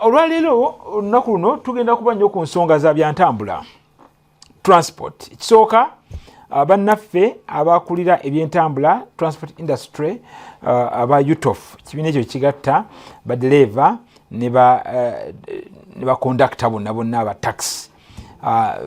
Olwaleero olunaku luno tugenda kuba nnyo ku nsonga za byantambula transport. Ekisooka bannaffe abakulira ebyentambula transport industry aba UTOF kibiina ekyo kigatta badereva ne bakondakita bonna aba taxi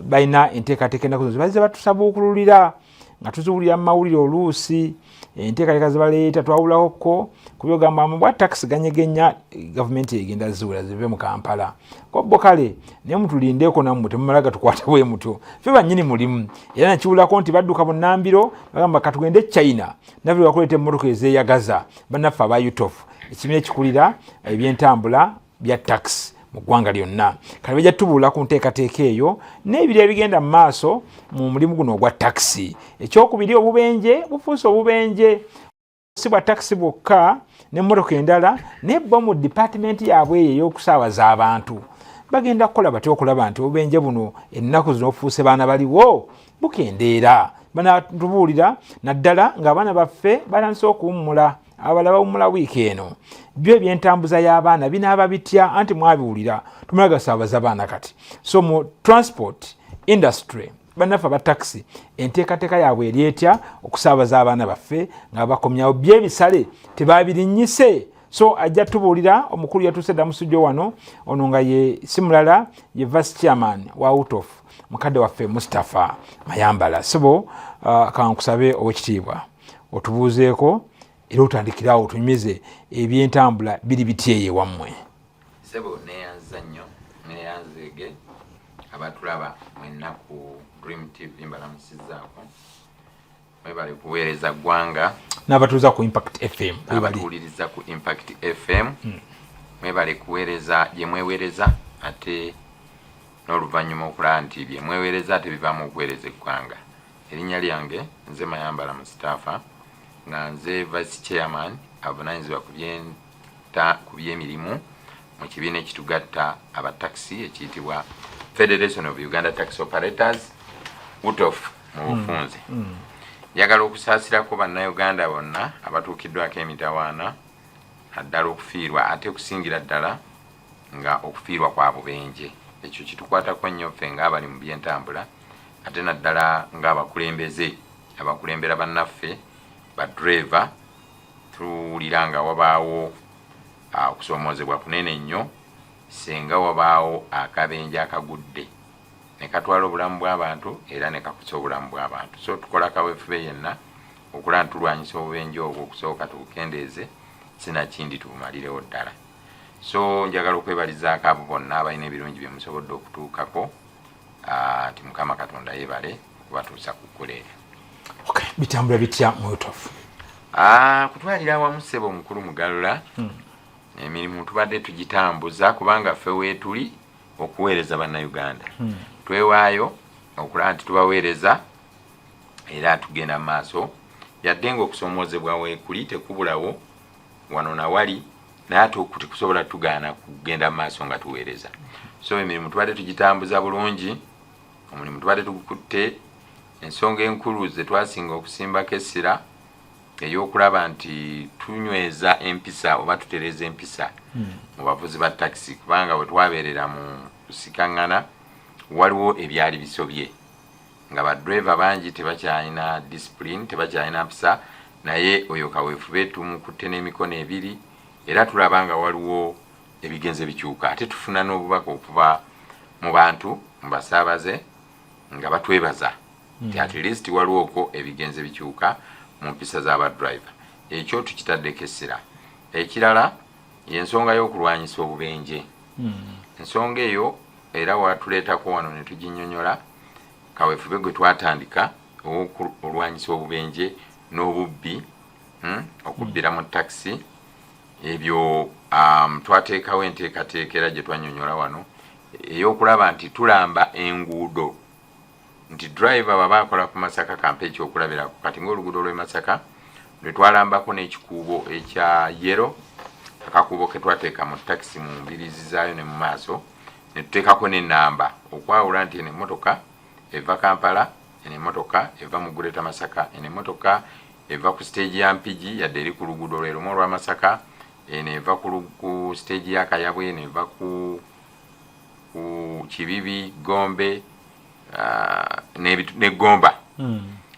balina enteekateeka ennaku zino bazze batusabuukululira nga tuziwulira mu mawulire oluusi enteekateeka ze baleeta twawulako ku byogamba bwa taxi ganyegenya gavumenti egenda ziwula zive mu Kampala kobbo kale naye mutulindeeko nammwe temumala gatukwata bwe mutyo ffe bannyini mulimu era nakiwulako nti badduka bunnambiro bagamba katugende China nabwe bakuleeta emmotoka ezeeyagaza bannaffe aba UTOF ekibiina ekikulira ebyentambula bya taxi mu ggwanga lyonna kale bajja tubuula ku nteekateeka eyo n'ebiri ebigenda mu maaso mu mulimu guno ogwa taxi. Ekyokubiri obubenje bufuuse obubenje si bwa taxi bwokka n'emmotoka endala nebba mu dipatimenti yaabwe eyo ey'okusaabaza abantu bagenda kukola batya okulaba nti obubenje buno ennaku zino obufuuse baana baliwo bukendeera banatubuulira naddala ng'abaana baffe batandise okuwummula abalala bawummula wiiki eno byo ebyentambuza y'abaana binaaba bitya anti mwabiwulira tumala gasaabaza baana kati so mu transport industry bannaffe aba taxi enteekateeka yaabwe eri etya okusaabaza abaana baffe nga bakomyawo byebisale tebabirinyise so ajja tubuulira omukulu yatuuse Damusujjo wano ono nga ye si mulala ye vice chairman wa UTOF mukadde waffe Mustapha Mayambala sibo kankusabe owekitiibwa otubuuzeeko era otandikirawo otunyumize ebyentambula biri bityeyo wammwe. Sebo neyanza nnyo neyanzeege abatulaba mwenna ku Dream TV mbalamusizzaako mwebale kuweereza ggwanga n'abatuuza ku Impact FM abatuwuliriza ku Impact FM mwebale kuweereza bye mweweereza ate n'oluvannyuma okulaba nti bye mweweereza tebivaamu okuweereza eggwanga. Erinnya lyange nze Mayambala Mustapha nga nze vice chairman avunaanyizibwa ku by'emirimu mu kibiina ekitugatta aba taxi ekiyitibwa Federation of Uganda Taxi Operators UTOF mu bufunze. Njagala okusaasirako bannayuganda bonna abatuukiddwako emitawaana naddala okufiirwa ate okusingira ddala nga okufiirwa kwa bubenje ekyo kitukwatako nnyo ffe ng'abali mu byentambula ate naddala ng'abakulembeze abakulembera bannaffe badreva tuwulira nga wabaawo okusoomoozebwa kunene nnyo singa wabaawo akabenje akagudde ne katwala obulamu bw'abantu era ne kakusa obulamu bw'abantu. So tukola kaweefube yenna okulaba ntulwanyisa obubenje obwo okusooka tubukendeeze sinakindi tubumalirewo ddala. So njagala okwebalizaako abo bonna abalina ebirungi bye musobodde okutuukako nti Mukama Katonda yeebale okubatuusa ku kkuleero. Okay, bitambula bitya mu UTOF? Kutwalira awamu ssebo omukulu Mugalula emirimu tubadde tugitambuza kubanga ffe weetuli okuweereza bannayuganda. Twewaayo okulaba nti tubaweereza era tugenda mu maaso yadde ng'okusoomoozebwa weekuli tekubulawo wano nawali naye ate tekusobola tugaana kugenda mu maaso nga tuweereza. So emirimu tubadde tugitambuza bulungi, omulimu tubadde tugukutte. Ensonga enkulu ze twasinga okusimbako essira ey'okulaba nti tunyweza empisa oba tutereeza empisa mu bavuzi ba taxi kubanga bwe twabeerera mu kusikaŋŋana waliwo ebyali bisobye nga badreva bangi tebakyalina discipline tebakyalina mpisa naye oyo kaweefube tumukutte n'emikono ebiri era tulaba nga waliwo ebigenze bikyuka ate tufuna n'obubaka okuva mu bantu mu basaabaze nga batwebaza nti at least waliwo okwo ebigenze bikyuka mu mpisa z'abadriver. Ekyo tukitaddeko essira. Ekirala y'ensonga y'okulwanyisa obubenje. Ensonga eyo era watuleetako wano ne tuginnyonnyola kaweefube gwe twatandika olwanyisa obubenje n'obubbi okubbira mu taxi ebyo twateekawo enteekateeka era gye twannyonnyola wano ey'okulaba nti tulamba enguudo nti driver baba akola ku Masaka kampe ekyokulabirako kati ng'oluguudo lw'e Masaka lwe twalambako n'ekikuubo ekya yero akakuubo ke twateeka mu taxi mu mbirizi zaayo ne mu maaso ne tuteekako n'ennamba okwawula nti eno emmotoka eva Kampala, eno emmotoka eva mu Gureta Masaka, eno emmotoka eva ku stage ya Mpigi yadde eri ku luguudo lwe lumu olwa Masaka, neva ku stage ya Kayabwe neva ku Kibibi Gombe ne Gomba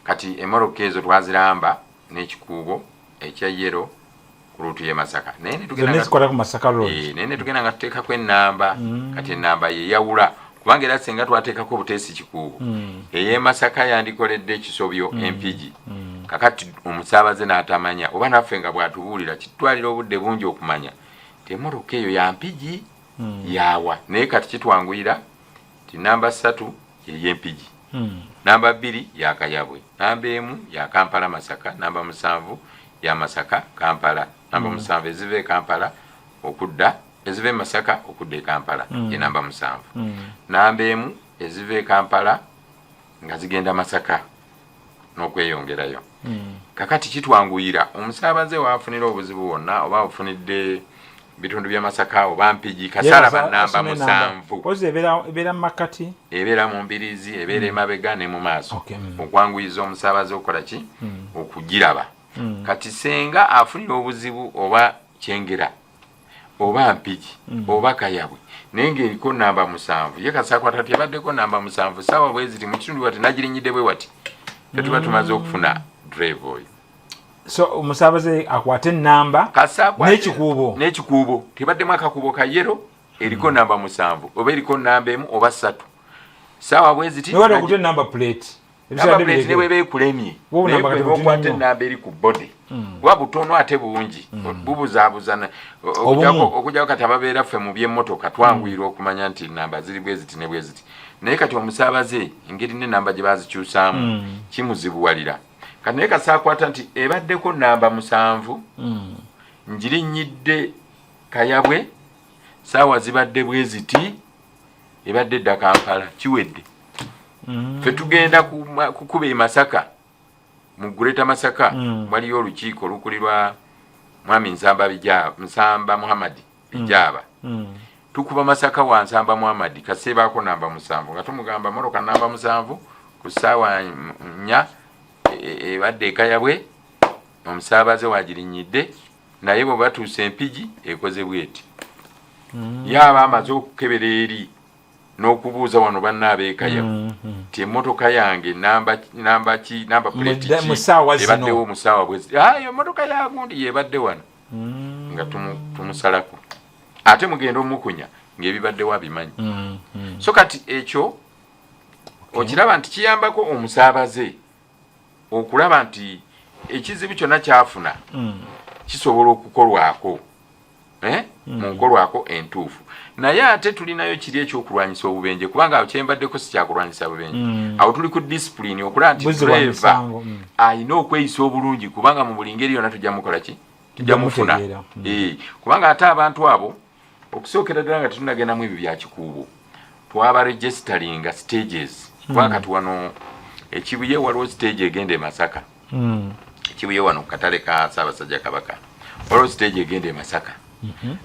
kati emoroka ezo twaziramba n'ekikuubo ekya yero ku ruutu ye Masaka nene tugenda nga tuteekako ennamba kati ennamba ye yawula kubanga era singa twateekako obuteesi kikuubo eye Masaka yandikoledde ekisobyo empigi kakati omusaabaze n'atamanya oba naffe nga bw'atubuulira kitwalira obudde bungi okumanya ti emoroka eyo ya mpigi yawa naye kati kitwanguyira ti namba 3 y'empigi namba 2 ya Kayabwe namba 1 ya Kampala Masaka namba 7 ya Masaka Kampala namba 7 ezive Kampala okudda ezive Masaka okudda Kampala ye namba 7 namba 1 ezive Kampala nga zigenda Masaka n'okweyongerayo kakati kitwanguyira omusaabaze waafunira obuzibu wonna oba ofunidde bitundu bya Masaka oba mpigi kasala ba namba 7 koze ebera makati ebera mu mbirizi ebera emabega ne mu maaso okwanguyiza omusaabaze okola ki okugiraba kati senga afunira obuzibu oba kyengera oba mpigi oba Kayabwe nenge eriko namba 7 ye kasakwata tebaddeko namba 7 sawa bwezi mu kitundu wati nagirinyidde bwe wati tetuba tumaze okufuna drive oyo so omusaabaze akwate namba n'ekikuubo tebaddemu akakuubo ka yero eriko namba 7 oba eriko namba 1 oba 3 sawa bweziti okute namba plate newe beekulemye okwate namba eri ku body bwa butono ate bungi bubuzaabuzana okujjako kati ababeera ffe mu byemmotoka twanguyira okumanya nti namba ziri bweziti ne bweziti naye kati omusaabaze engeri n'enamba gye bazikyusaamu kimuzibuwalira kati naye kasaakwata nti ebaddeko namba 7 njirinyidde Kayabwe saawa zibadde bweziti ebadde dda Kampala kiwedde ffe tugenda kukuba e Masaka mu Greater Masaka waliyo olukiiko olukulirwa mwami Nsamba Muhammad Bijaba tukuba Masaka wa Nsamba Muhammad kasebaako namba 7 nga tumugamba moroka namba 7 ku ssaawa 4 ebadde Kayabwe omusaabaze wagirinyidde naye bwe batuuse empigi ekoze bweti yaba amaze okukebera eri n'okubuuza wano bannaabe Kayabwe ti emmotoka yange namba plate ebaddewo musaawa bwezi emmotoka yagundi yebadde wano nga tumusalako ate mugenda omukunya ng'ebibaddewo abimanyi so kati ekyo okiraba nti kiyambako omusaabaze okulaba nti ekizibu kyonna kyafuna kisobola okukolwako mu nkolwako entuufu naye ate tulinayo kiri ekyokulwanyisa obubenje kubanga kyembaddeko si kyakulwanyisa bubenje awo tuli ku discipline okulaba nti driver ayina okweyisa obulungi kubanga mu buli ngeri yonna tujja mukola ki tujja mufuna kubanga ate abantu abo okusookera ddala nga tetunagendamu ebyo byakikuubo twaba registeringa stages kubanga kati wano ekibuye waliwo stage egenda e Masaka ekibuye wano ku katale ka Ssaabasajja Kabaka waliwo stage egenda e Masaka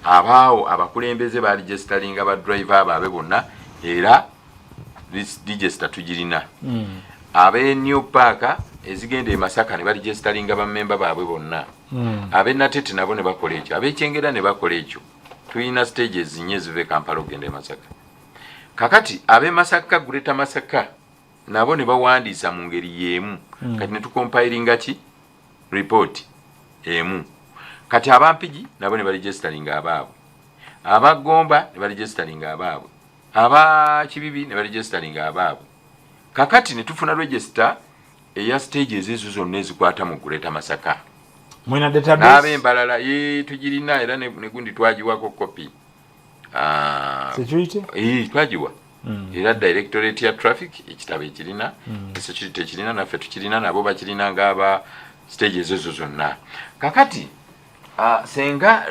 abaawo abakulembeze ba registeringa ba driver abaabe bonna era register tugirina abe New Park ezigenda e Masaka ne ba registeringa ba member baabwe bonna abe Natete nabo ne bakola ekyo abekyengera ne bakola ekyo tulina stages nnyo ezive Kampala ogenda e Masaka kakati abe Masaka Greater Masaka nabo ne bawandiisa mu ngeri y'emu kati ne tukompilinga ki report emu kati abampigi nabo ne baregisteringa abaabwe abagomba ne baregisteringa abaabwe aba Kibibi ne baregisteringa abaabwe kakati ne tufuna register eya stages ezo zonna ezikwata mu Greater Masaka mwina database n'ab'embalala tugirina era ne gundi twagiwako kopi security twagiwa era directorate ya traffic ekitabo ekirina security ekirina naffe tukirina nabo bakirina ng'aba stages ezo zonna kakati senga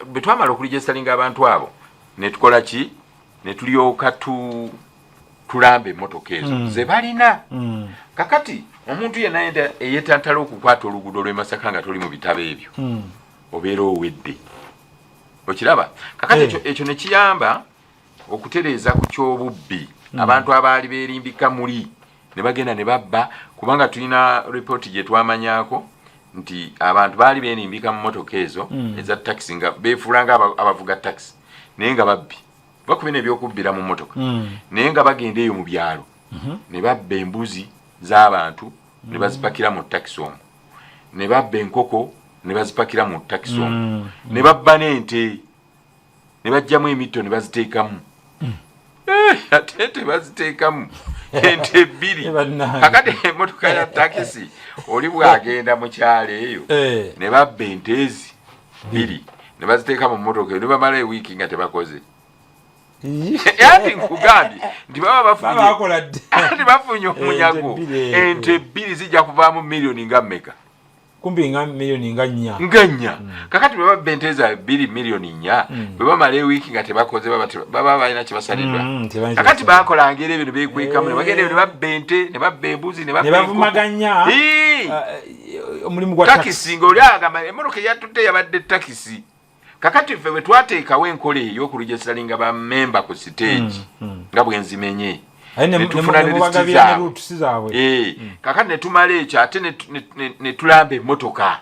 bwe twamala okuregisteringa abantu abo ne tukola ki ne tulyoka tulamba emmotoka ezo ze balina kakati omuntu yenna eyeetantala okukwata oluguudo lw'e Masaka nga toli mu bitabo ebyo obeera owedde okiraba kakati ekyo ne kiyamba okutereeza ku ky'obubbi abantu abaali beerimbika muli ne bagenda ne babba kubanga tulina ripooti gye twamanyaako nti abantu baali benimbika mu motoka ezo eza taxi nga befuulanga abavuga taxi naye nga babbi bakuba n'ebyokubbira mu motoka naye nga bagenda eyo mu byalo ne babba embuzi z'abantu ne bazipakira mu taxi omwo ne babba enkoko ne bazipakira mu taxi omwo ne babba n'ente ne bajjamu emito ne baziteekamu ate ente baziteekamu ente bbiri kakati emotoka ya takisi oli bwagenda mu kyalo eyo ne babba ente ezi bbiri ne baziteeka mu motoka eyo ne bamala ewiiki nga tebakoze ati nkugambye nti baba bafunye omunyago ente bbiri zijja kuvaamu miliyoni nga mmeka kumbi nga miliyoni nga nnya kakati bwe babba ente za 2 miliyoni nnya bwe bamala ewiiki nga tebakoze baba balina kyebasalidwa kakati bakolanga era ebyo ne beekwekamu ne bagenda ebyo ne babba ente ne babba embuzi ne bavumaganya omulimu gwa takisi ng'oli agamba emmotoka eyatutte yabadde takisi kakati ffe bwe twateekawo enkola ey'okuregistaringa bammemba ku siteegi nga bwenzimenye netufuna kakati netumala ekyo ate netulamba emmotoka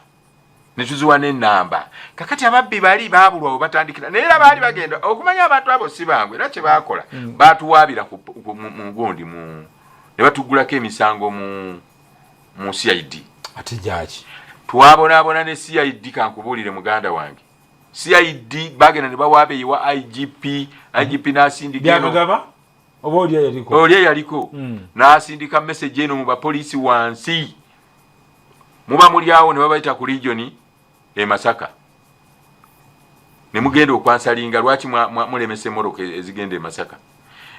netuziwa n'ennamba kakati ababbi bali baabulwa we batandikira naye era baali bagenda okumanya abantu abo si bangu era kye baakola baatuwaabira mu gundi ne batugulako emisango mu CID ate gyaki twabonaabona ne CID kankubuulire muganda wange CID bagenda ne bawaaba eyiwa IGP n'asindika byagagaba oba oli yaliko n'asindika message eno mu bapoliisi wansi muba muli awo ne babayita ku region Masaka ne mugenda okwansalinga lwaki mulemesa emmoroka ezigenda Masaka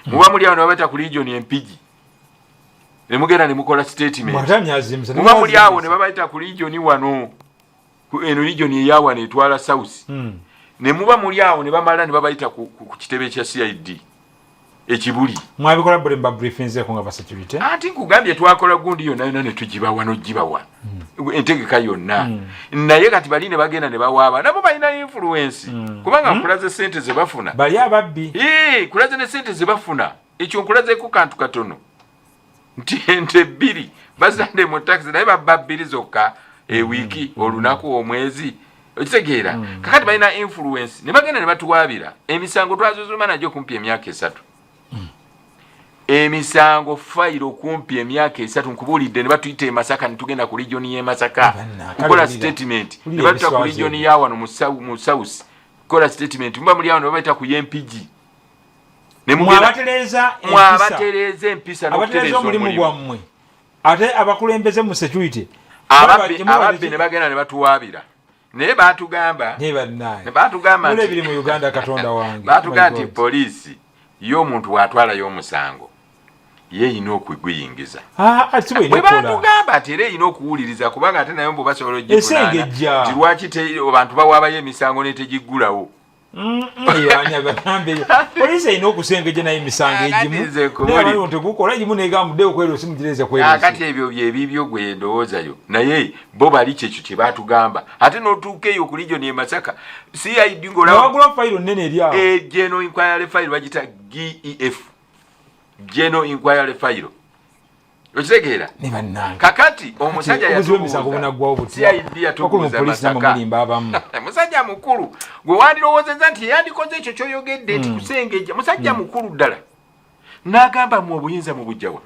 muba muli awo ne babayita ku region Mpigi ne mugenda ne mukola statement muba muli awo ne babayita ku region wano eno region eyawano etwala south ne muba muli awo ne bamala ne babayita ku kitebe kya CID ekibuli mwabikola bulemba briefings ko nga ba security ati nkugambye twakola gundi yonna yonna ne tugibawa n'ogibawa entegeka yonna naye kati bali ne bagenda ne bawaaba nabo balina influence kubanga nkulaze sente ze bafuna bali ababbi kulaze ne sente ze bafuna ekyo nkulazeeko kantu katono nti ente bbiri bazande mu taxi naye babba bbiri zokka ewiiki olunaku omwezi okitegeera kakati balina influence ne bagenda ne batuwaabira emisango twazuzuma nagyo kumpi emyaka 3 emisango fayiro kumpi emyaka 3 nkubuulidde ne batuyita e Masaka ne tugenda ku region y'e Masaka kukola statement ne batuta ku region ya wano mu south kukola statement mba muli awo ne babayita ku Mpigi ne mwabatereza empisa n'okutereza omulimu gwammwe ate abakulembeze mu security ababbi ne bagenda ne batuwaabira naye batugamba ebiri mu Uganda katonda wange batugamba nti poliisi y'omuntu watwala y'omusango yeeyina okuguyingiza bwe batugamba ati era eyina okuwuliriza kubanga ate naye mbu basobola ogivunaana ti lwaki abantu bawaabayo emisango netegiggulawo poliisi erina okusengeja naye emisango egimu tegukola egimu negambudde okwera osimugireze kati ebyo byebibyo gwe ndowoozayo naye bo bali kyekyo kye batugamba ate n'otuuka eyo ku region y'e Masaka CID ng'olawagula fayiro nnene eryawo General Inquiry File bagita GEF General Inquiry File okitegeera kakati omusajja yatubuuza Masaka musajja mukulu gwe wandirowoozezza nti yandikoze ekyo kyoyogedde nti kusengeja musajja mukulu ddala n'agamba mu obuyinza mu bujjawa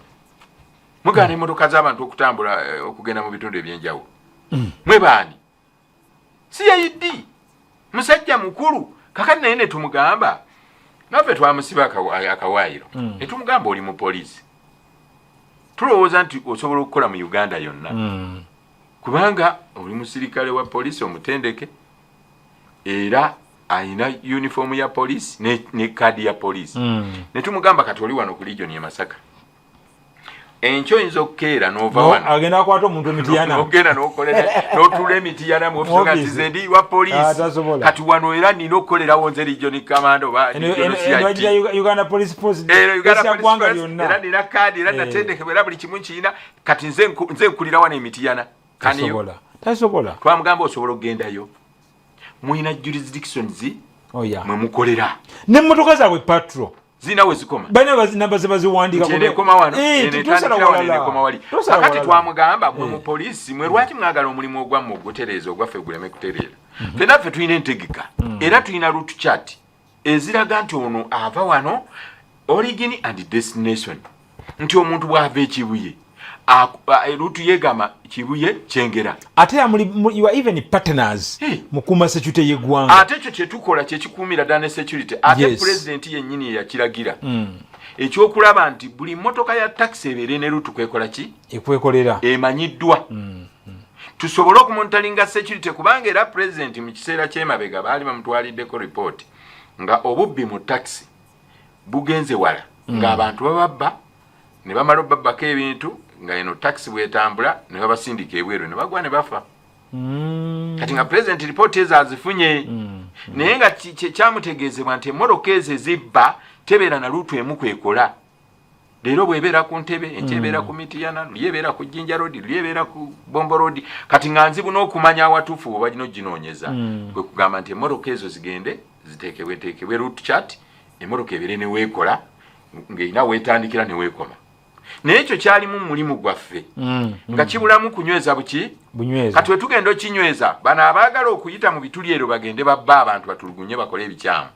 mugaana emmotoka z'abantu okutambula okugenda mu bitundu ebyenjawulo mwe baani CID musajja mukulu kakati naye ne tumugamba naffe twamusiba akawaayiro ne tumugamba oli mu poliisi tulowooza nti osobola okukola mu Uganda yonna kubanga oli musirikale wa poliisi omutendeke era ayina uniform ya poliisi ne kadi ya poliisi ne tumugamba kati oli wano ku region y'e Masaka enkyo oyinza okukeera n'ova wano agenda akwata omuntu emitiyana ogenda n'otula emitiyana mu ofisi nga nze ndi wa poliisi kati wano era nina okukolerawo nze region command oba Uganda Police Force era nina kadi era natendekebwa era buli kimu nkiyina kati nze nkulira wano emitiyana tasobola twamugamba osobola okugendayo muyina jurisdictions mwe mukolera n'emmotoka zaabwe patro zina we zikoma bana namba zibaziwandika ko nekoma wano nekoma wali akati twamugamba mu police mwe lwaki mwagala omulimu ogwamwe ogutereeza ogwaffe guleme kutereera fenaffe tulina entegeka era tulina route chart eziraga nti ono ava wano origin and destination nti omuntu bwava ekibuye route yegama kibuye kyengera ate you are even partners mukuma security yegwanga ate ekyo kyetukola kyekikuumira ddala ne security ate president yennyini yakiragira ekyokulaba nti buli mmotoka ya taxi ebeere ne route kwekola ki ekwekolera emanyiddwa tusobole okumonitalinga security kubanga era president mu kiseera ky'emabega baali bamutwaliddeko report nga obubbi mu taxi bugenze wala ng'abantu bababba ne bamala obabbako ebintu nga eno taxi bwetambula ne babasindika ebweru ne bagwa ne bafa kati nga president report ezo azifunye naye nga kyamutegeezebwa nti emmoloka ezo ezibba tebeera na luutu emu kwekola leero bwebeera ku ntebe enti ebeera ku mitiyana luli ebeera ku Jinja road luli ebeera ku Bombo road kati nga nzibu n'okumanya awatuufu bwe bagina oginoonyeza kwe kugamba nti emmoloka ezo zigende ziteekebwe route chart emmoloka ebeere ne weekola ng'erina weetandikira ne weekoma naye ekyo kyalimu mulimu gwaffe nga kibulamu kunyweza kati wetugenda okinyweza bano abaagala okuyita mu bituli ero bagende babba abantu batulugunye bakole ebikyamu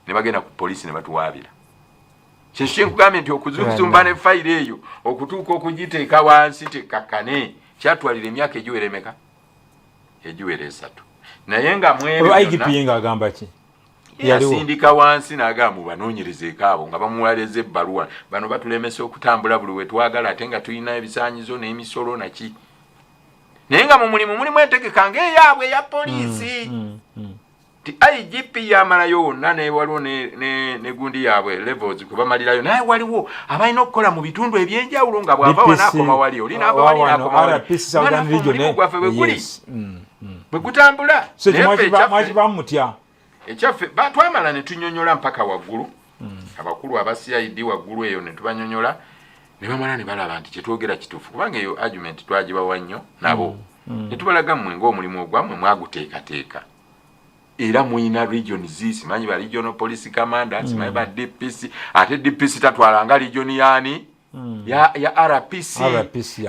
ne bagenda ku poliisi ne batuwaabira kyekyo kyenkugambye nti okuzumba ne fayiro eyo okutuuka okugiteeka wansi tekakkane kyatwalira emyaka egiwera emeka egiwera 3 naye nga mwebyoagamba ki yasindika wansi n'agamba banoonyerezeeko abo nga bamuwaleza ebbaluwa bano batulemesa okutambula buli we twagala ate nga tulina ebisaanyizo n'emisolo naki naye nga mu mulimu mulimu entegeka ng'eyaabwe eya poliisi ti IGP yamalayo wonna waliwo ne gundi yaabwe levels kwe bamalirayo naye waliwo abalina okukola mu bitundu ebyenjawulo nga bw'ava wanaakoma wali oli n'ava wali n'akoma wali omulimu gwaffe bwe guli bwe gutambula mwakibamutya ekyaffe twamala ne tunyonyola mpaka waggulu abakulu aba CID waggulu eyo ne tubanyonyola ne bamala ne balaba nti kyetwogera kituufu kubanga eyo argument twagibawa nnyo nabo ne tubalaga mmwe ng'omulimu ogwammwe mwaguteekateeka era muyina regions simanyi ba regional police commanders simanyi ba DPC ate DPC tatwalanga region yani ya RPC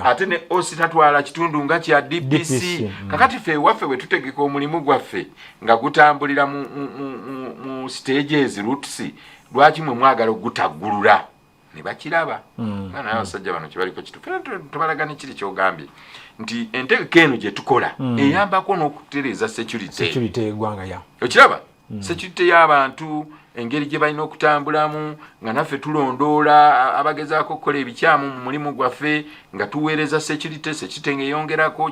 ate ne OC tatwala kitundu nga kya DPC kakati fe waffe we tutegeka omulimu gwaffe nga gutambulira mu stages routes lwaki mwe mwagala okutaggulula ne bakiraba bana abasajja bano kibaliko kituufu tubalagane kiri kyogambye nti entegeka eno gye tukola eyambako n'okutereeza security eggwanga ya okiraba security y'abantu engeri gye balina okutambulamu nga naffe tulondoola abagezaako okukola ebikyamu mu mulimu gwaffe nga tuweereza security ng'eyongerako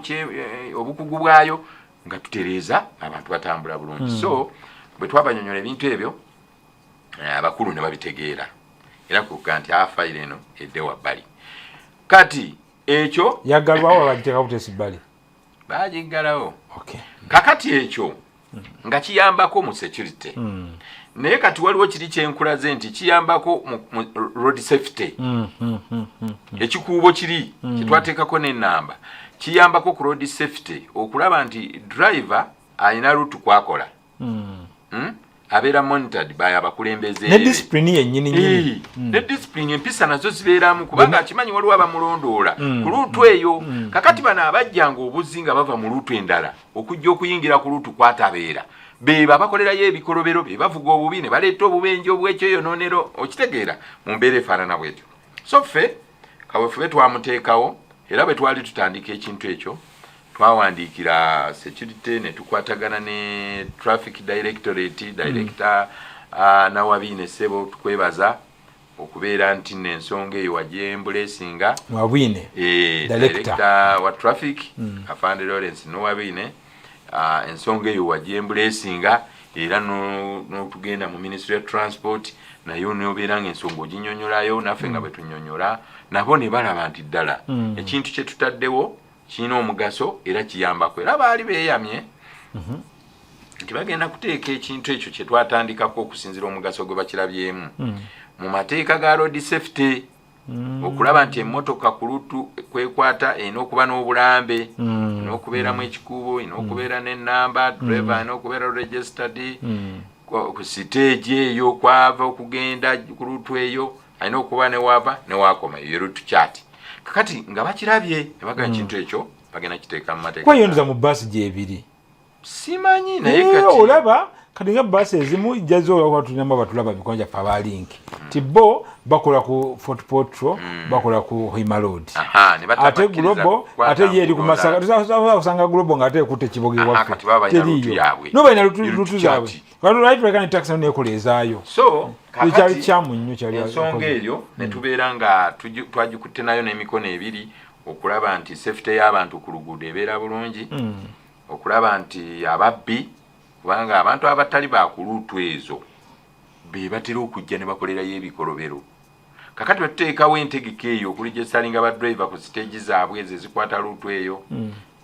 obukugu bwayo nga tutereeza abantu batambula bulungi so bwe twabanyonyola ebintu ebyo abakulu ne babitegeera era kuga nti fayiro eno edde wabbali kati ekyo yagalwawo bagiteeka butesi bbali bagiggalawo kakati ekyo nga kiyambako mu security naye kati waliwo kiri kyenkulaze nti kiyambako mu road safety ekikuubo kiri kyetwateekako n'ennamba kiyambako ku road safety okulaba nti driver alina route kwakola abeera monitored by abakulembeze ne discipline yennyini ne discipline empisa nazo zibeeramu kubanga akimanyi waliwo abamulondoola ku luutu eyo kakati bano abajjanga obuzi nga bava mu luutu endala okujja okuyingira ku luutu kwatabeera beba abakolerayo ebikolobero be bavuga obubi ne baleeta obubenje obw'ekyoyonoonero okitegeera mu mbeera efaanana bwetyo so ffe kaweefube twamuteekawo era bwe twali tutandika ekintu ekyo twawandiikira security ne tukwatagana ne traffic directorate director Nawabine Sebo tukwebaza okubeera nti n'ensonga eyo wagyembulesinga Nawabine director wa traffic Afande Lawrence Nawabine ensonga eyo wagyembulesinga era n'otugenda mu ministry of transport nayo n'obeera ng'ensonga oginyonyolayo naffe nga bwe tunyonyola nabo ne balaba nti ddala ekintu kye tutaddewo kirina omugaso era kiyambako era baali beeyamye nti bagenda kuteeka ekintu ekyo kye twatandikako okusinzira omugaso gwe bakirabyemu mu mateeka ga road safety okulaba nti emmotoka ku lutu kwekwata erina okuba n'obulambe erina okubeeramu ekikuubo erina okubeera n'ennamba driver erina okubeera registered ku stage eyo kwava okugenda ku rutu eyo alina okuba ne wava ne wakoma eyo rutu chat kakati nga bakirabye ebaga kintu ekyo bagenda kiteeka mu mateeka kweyonza mu basi gyebiri simanyi naye kati olaba kati nga basi ezimu jazo olwatulinamu batulaba bikonja fa balinki tibo bakola ku Fort Portal bakola ku Hima Road ate Global ate yeri ku Masaka tusanga Global ngate ekutte kiboge waffe teriyo no bayina lutu zaabwe kati right rekani tax nekolezaayo so kyali kyamu nnyo kyali ensonga eyo ne tubeera nga twagikutte nayo n'emikono ebiri okulaba nti safety y'abantu ku luguudo ebeera bulungi okulaba nti ababbi kubanga abantu abatali bakuluutu ezo be batera okujja ne bakolerayo ebikolobero kakati batuteekawo entegeka eyo okulijesalinga badriver ku stage zaabwe ezo ezikwata luutu eyo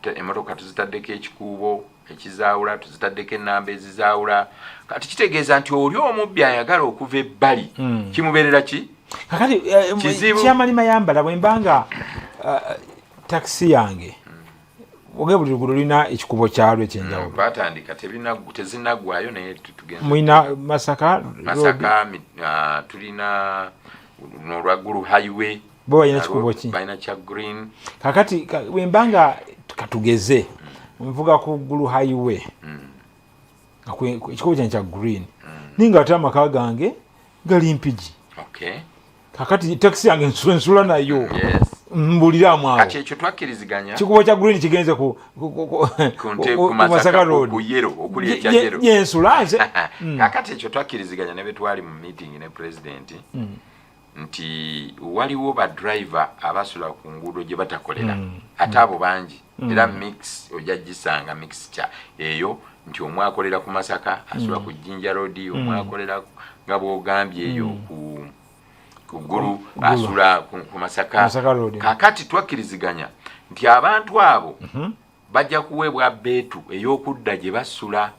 emmotoka tuzitaddeko ekikuubo ekizaawula tuzitaddeko ennamba ezizaawula kati kitegeeza nti oli omubbi ayagala okuva ebbali kimubeerera ki kakati kyamalima yambala bwembanga taxi yange oge buli luguudo lulina ekikubo kyalwo ekyenjawulo batandika tezinagwayo naye tugenda mulina Masaka tulina n'olwaggulu highway bo balina kikubo ki balina kya green kakati wembanga katugeze nvuga ku ggulu highway ekikubo kyange kya green ninga ate amaka gange gali mpigi kakati taxi yange nsula nayo mbulira mwawo kati ekyo twakkiriziganya kikubo kya green kigenze ku Masaka Road ku yero okuli ekya yero yensulanze kakati ekyo twakkiriziganya ne betwali mu meeting ne president nti waliwo ba driver abasula ku nguudo gye batakolera ate abo bangi era mix ojaggisanga mixture eyo nti omwakolera ku Masaka asula ku Jinja Road omwakolera nga bwogambye eyo ku guru asula ku Masaka kakati twakkiriziganya nti abantu abo bajja kuweebwa beetu ey'okudda gye basula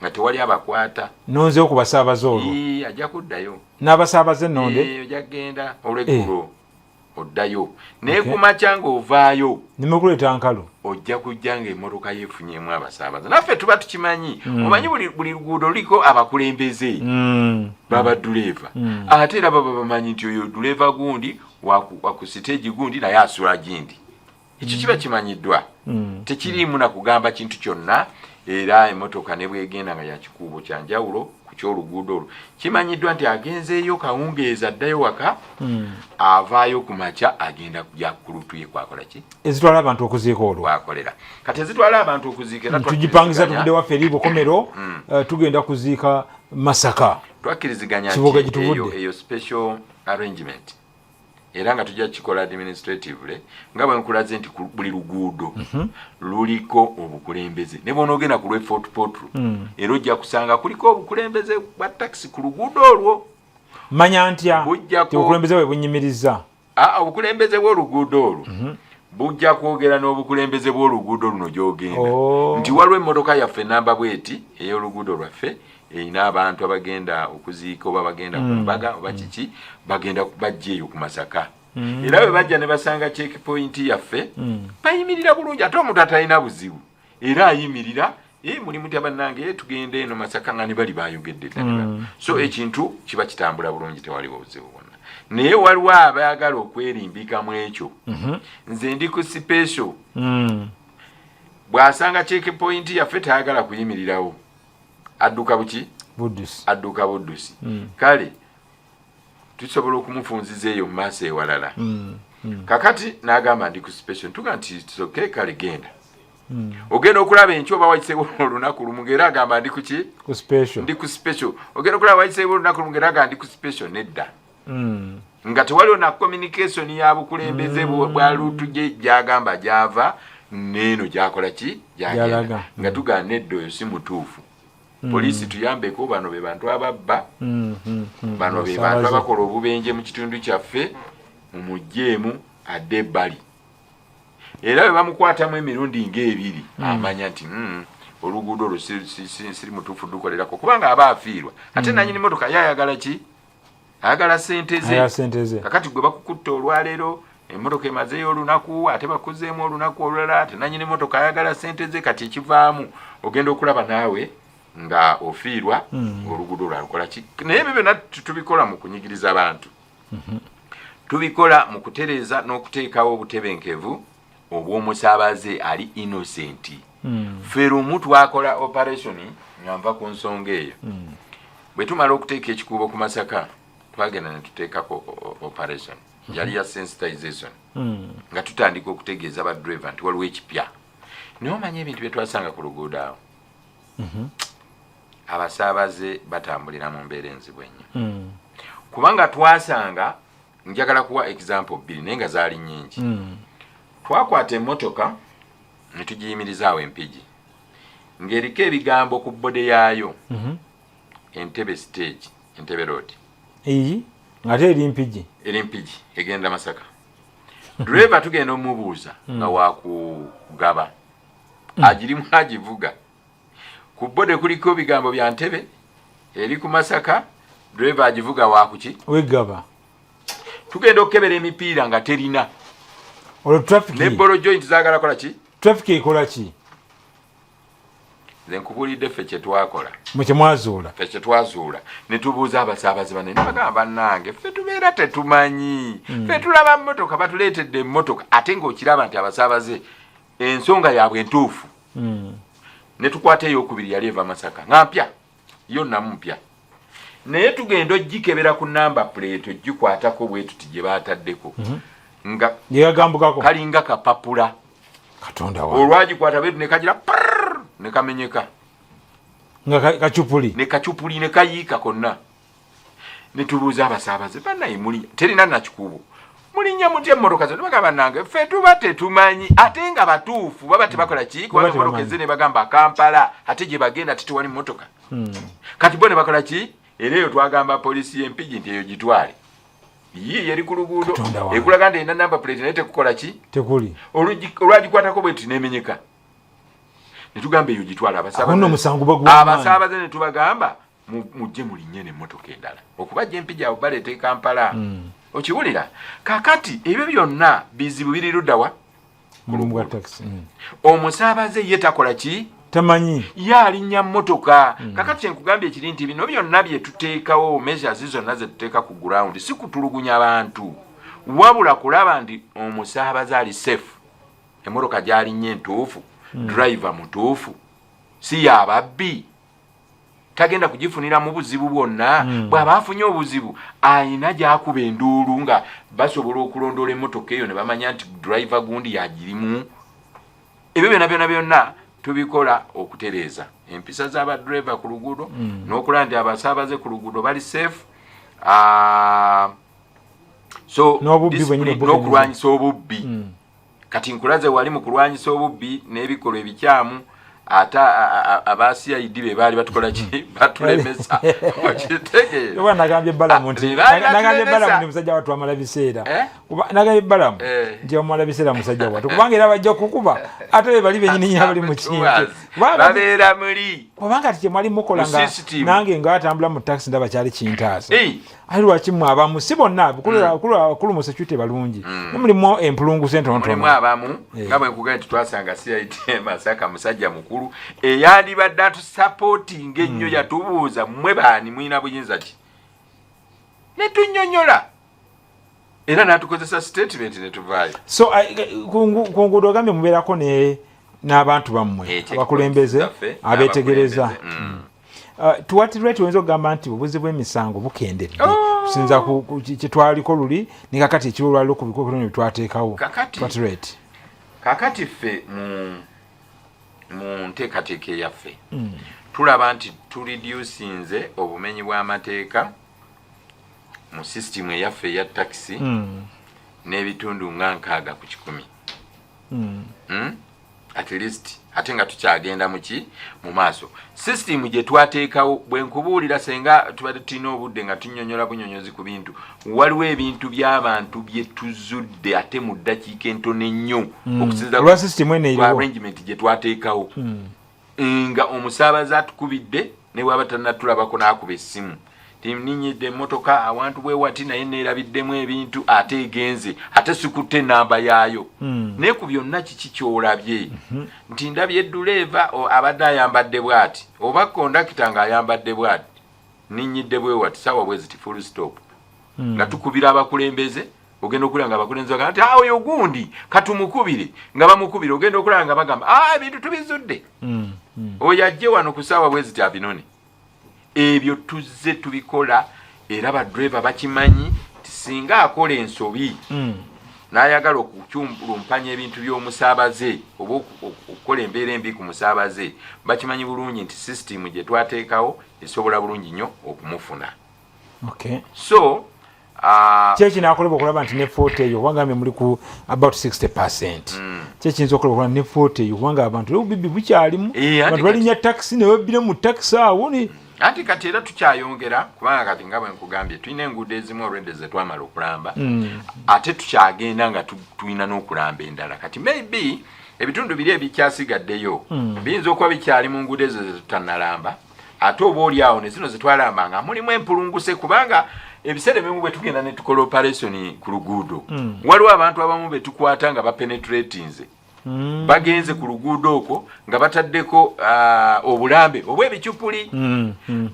nga tewali abakwata nonzeewo ku basaabaze olwo ajja kuddayo n'abasaabaze ennonde ojja kgenda olweggulo oddayo naye ku makya ng'ovaayo nimukuleeta nkalo ojja kujja ng'emmotoka yeefunyemu abasaabaze naffe tuba tukimanyi omanyi buli luguudo luliko abakulembeze baba duleeva ate era baba bamanyi nti oyo duleeva gundi waku siteegi gundi naye asula gindi ekyo kiba kimanyiddwa tekiriimu na kugamba kintu kyonna era emmotoka ne bwegenda nga yakikuubo kyanjawulo ku kyoluguudo olwo kimanyiddwa nti agenzeeyo kawungeeza addayo waka avaayo ku makya agenda kujja ku lutu ye kwakola ki ezitwala abantu okuziika olwo wakolera kati ezitwala abantu okuziika era tugipangisa tuvudde waffe eri bukomero tugenda kuziika Masaka twakkiriziganya eyo special arrangement era nga tujja kikola administratively nga bwe nkulaze nti buli luguudo luliko obukulembeze ne bw'onoogenda ku Fort Portal era ojja kusanga kuliko obukulembeze bwa taxi ku luguudo olwo manya ntya obukulembeze bwe bunyimiriza obukulembeze bw'oluguudo olwo bujja kwogera n'obukulembeze bw'oluguudo luno gy'ogenda nti waliwo emmotoka yaffe namba bweti ey'oluguudo lwaffe erina abantu abagenda okuziika oba bagenda ku mbaga oba kiki bagenda bajja eyo ku Masaka era bwe bajja ne basanga checkpoint yaffe bayimirira bulungi ate omuntu atalina buzibu era ayimirira mulimu ti abannange tugende eno Masaka nga ne bali bayogedde so ekintu kiba kitambula bulungi tewaliwo buzibu bwonna naye waliwo abayagala okwerimbika mu ekyo nze ndi ku special bw'asanga checkpoint yaffe tayagala kuyimirirawo adduka buki buddusi adduka buddusi kale tusobola okumufunziza eyo mu maaso ewalala kakati n'agamba ndi ku special tuga nti soke kale genda ogenda okulaba enkyo oba wayiseewo olunaku lumu ng'era agamba ndi ku ki ndi ku special ogenda okulaba wayiseewo olunaku lumu ng'era agamba ndi ku special nedda nga tewaliwo na communication ya bukulembeze bwa lutu gy'agamba gy'ava n'eno gy'akola ki gy'agenda nga tugaa nedda oyo si mutuufu poliisi tuyambeko bano be bantu ababba bano be bantu abakola obubenje mu kitundu kyaffe mumugjeemu adde ebbali era bwe bamukwatamu emirundi ng'ebiri amanya nti oluguudo olwo siri mutuufu dukolerako kubanga aba afiirwa ate nanyini motoka yayagala ki ayagala sente ze kakati gwe bakukutta olwaleero emmotoka emazeeyo olunaku ate bakuzeemu olunaku olulala ate nanyini motoka ayagala sente ze kati ekivaamu ogenda okulaba naawe nga ofiirwa oluguudo lwalukola ki naye ebyo byonna tubikola mu kunyigiriza abantu tubikola mu kutereeza n'okuteekawo obutebenkevu obw'omusaabaze ali innocent ffe lumu twakola operation nga nva ku nsonga eyo bwe tumala okuteeka ekikuubo ku Masaka twagenda ne tuteekako operation yali ya sensitization nga tutandika okutegeeza badriver nti waliwo ekipya naye omanye ebintu bye twasanga ku luguudo awo abasaabaze batambulira mu mbeera enzibu ennyo kubanga twasanga njagala kuwa example bbiri naye nga zaali nnyingi twakwata emmotoka ne tugiyimirizaawo Empigi ng'eriko ebigambo ku bbode yaayo Entebbe stage Entebbe road iyi ngate eri Mpigi egenda Masaka driver tugenda omubuuza nga wakugaba agirimu agivuga ku bbode kuliko bigambo bya Ntebbe eri ku Masaka driver agivuga wakuki wegaba tugenda okukebera emipiira nga terina olwo traffic ne bolo joint zaagala kola ki traffic ekola ki nze nkubulidde ffe kye twakola ffe kye twazuula ne tubuuza abasaabaze banne ne bagamba bannange ffe tubeera tetumanyi ffe tulaba mmotoka batuleetedde emmotoka ate ng'okiraba nti abasaabaze ensonga yaabwe entuufu ne tukwata ey'okubiri yali eva Masaka nga mpya yonna mpya naye tugenda ogikebera ku namba plate ogikwatako bwe tuti gye baataddeko nga yagambukako kalinga kapapula Katonda wa olwagikwata betu ne kagira ne kamenyeka nga kacupuli ne kayiika konna ne tubuuza abasaabaze bannaye muli terina nakikuubo mulinnya mutya emmotoka zo ne bagamba nange ffe tuba tetumanyi ate nga batuufu baba tebakola ki kubanga emmotoka ezze ne bagamba Kampala ate gye bagenda titewali mmotoka kati bo ne bakola ki era eyo twagamba poliisi y'Empigi nti eyo gitwale ye yali ku luguudo ekulaga nti erina namba plate naye tekukola ki tekuli olwagikwatako bwe tunemenyeka ne tugamba eyo gitwala abasaabaze ne tubagamba mujje mulinnye n'emmotoka endala okubajja Empigi abo baleeta e Kampala okiwulira kakati ebyo byonna bizibu biri luddawa omusaabaze ye takola ki tamanyi yalinnya mmotoka kakati kyenkugambye ekiri nti bino byonna bye tuteekawo measures zonna ze tuteeka ku ground si kutulugunya abantu wabula kulaba nti omusaabaze ali safe emmotoka gy'alinnye entuufu driver mutuufu si yababbi tagenda kugifunira mu buzibu bwonna bw'aba afunye obuzibu ayina gy'akuba enduulu nga basobola okulondoola emmotoka eyo ne bamanya nti driver gundi yagirimu ebyo byonna tubikola okutereeza empisa z'abadriver ku luguudo n'okulaba nti abasaabaze ku luguudo bali safe so n'okulwanyisa obubbi kati nkulaze wali mu kulwanyisa obubbi n'ebikolwa ebikyamu ate aba-CID be baali batukola ki batulemesa okitegeera oba nagambye Balamu nti musajja watu amala biseera nagambye Balamu nti amala biseera musajja watu kubanga era bajja kukuba ate be bali benyini bali mu kintu babeera muli kubanga ati mwali mukola nga nange ngaatambula mu taxi ndaba kyali kintaasa ali lwakimu abamu si bonna kulu mu security balungi mulimu empulunguzi entonotono mulimu abamu nga bwe nkugambye nti twasanga CID Masaka musajja mukulu eyandibadde atusapootinga ennyo yatubuuza mmwe baani mwina buyinza ki ne tunnyonnyola era n'atukozesa statement ne tuvaayo so ku nguudo ogambye mubeerako n'abantu bammwe abakulembeze abeetegereza tuwatirwe tuyinza okugamba nti obuzi bw'emisango bukendedde kusinza kyetwaliko luli ne kakati ekiro olwaliro ku bikokero ne bitwateekawo kakati ffe mu nteekateeka eyaffe tulaba nti tureducinze obumenyi bw'amateeka mu sisitimu eyaffe eya takisi n'ebitundu nga 6 ku 100 at least ate nga tukyagenda muki mu maaso sisitimu gye twateekawo bwe nkubuulira senga tubadde tulina obudde nga tunnyonnyola bunyonyozi ku bintu waliwo ebintu by'abantu bye tuzudde ate mu ddakiika entono ennyo okusinza arrangement gye twateekawo nga omusaabaze atukubidde ne bw'aba tannatulabako n'akuba essimu tininyidde emmotoka awantu bwe wati naye neerabiddemu ebintu ate egenze ate sikutte enamba yaayo naye ku byonna kiki kyolabye nti ndabye duleeva abadde ayambadde bwati oba kondakita ng'ayambadde bwati ninyidde bwe wati sawa bwe ziti full stop nga tukubira abakulembeze ogenda okulaba nga abakulembeze bagamba nti oyo gundi katumukubire nga bamukubire ogenda okulaba nga bagamba ebintu tubizudde oyo ajje wano ku saawa bwe ziti abinone ebyo tuzze tubikola era badriver bakimanyi singa akola ensobi n'ayagala okukyulumpanya ebintu by'omusaabaze oba okukola embeera embi ku musaabaze bakimanyi bulungi nti sisitimu gye twateekawo esobola bulungi nnyo okumufuna. So kyekinakolebwa okulaba nti ne 40 eyo kubanga muli ku about 60%. Kyekiyinza okolebwa okulaba ne 40 eyo kubanga abantu obubibi bukyalimu abantu balinnya takisi ne babbire mu takisi awo anti kati era tukyayongera kubanga kati nga bwe nkugambye tulina enguudo ezimu olwedde ze twamala okulamba ate tukyagenda nga tulina n'okulamba endala kati maybe ebitundu biri ebikyasigaddeyo biyinza okuba bikyali mu nguudo ezo ze tutannalamba ate oba oli awo ne zino ze twalamba nga mulimu empulunguse kubanga ebiseera ebimu bwe tugenda ne tukola operation ku luguudo waliwo abantu abamu be tukwata nga bapenetratinze bagenze ku luguudo okwo nga bataddeko obulambe obw'ebicupuli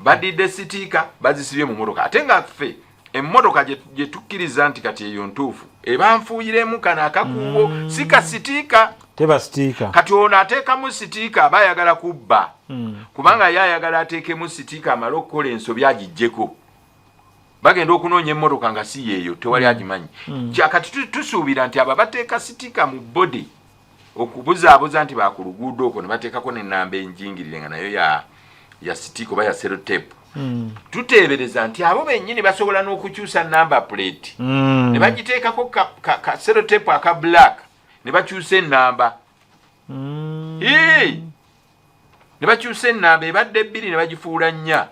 badidde sitiika bazisibye mu motoka ate nga ffe emmotoka gye tukkiriza nti kati eyo ntuufu eba nfuuyiremu kano akakuubo si ka sitiika teba sitiika kati ono ateekamu sitiika aba ayagala kubba kubanga ye ayagala ateekemu sitiika amale okukola ensobi agijjeko bagenda okunoonya emmotoka nga si yeeyo tewali agimanyi kati tusuubira nti abo bateeka sitiika mu body okubuzaabuza nti ba ku luguudo okwo ne bateekako n'ennamba enjingirire nga nayo ya sitiika oba ya serotape tuteebereza nti abo bennyini basobola n'okukyusa namba plate ne bagiteekako ka serotape aka black ne bakyusa ennamba ne bakyusa ennamba ebadde 2 ne bagifuula 4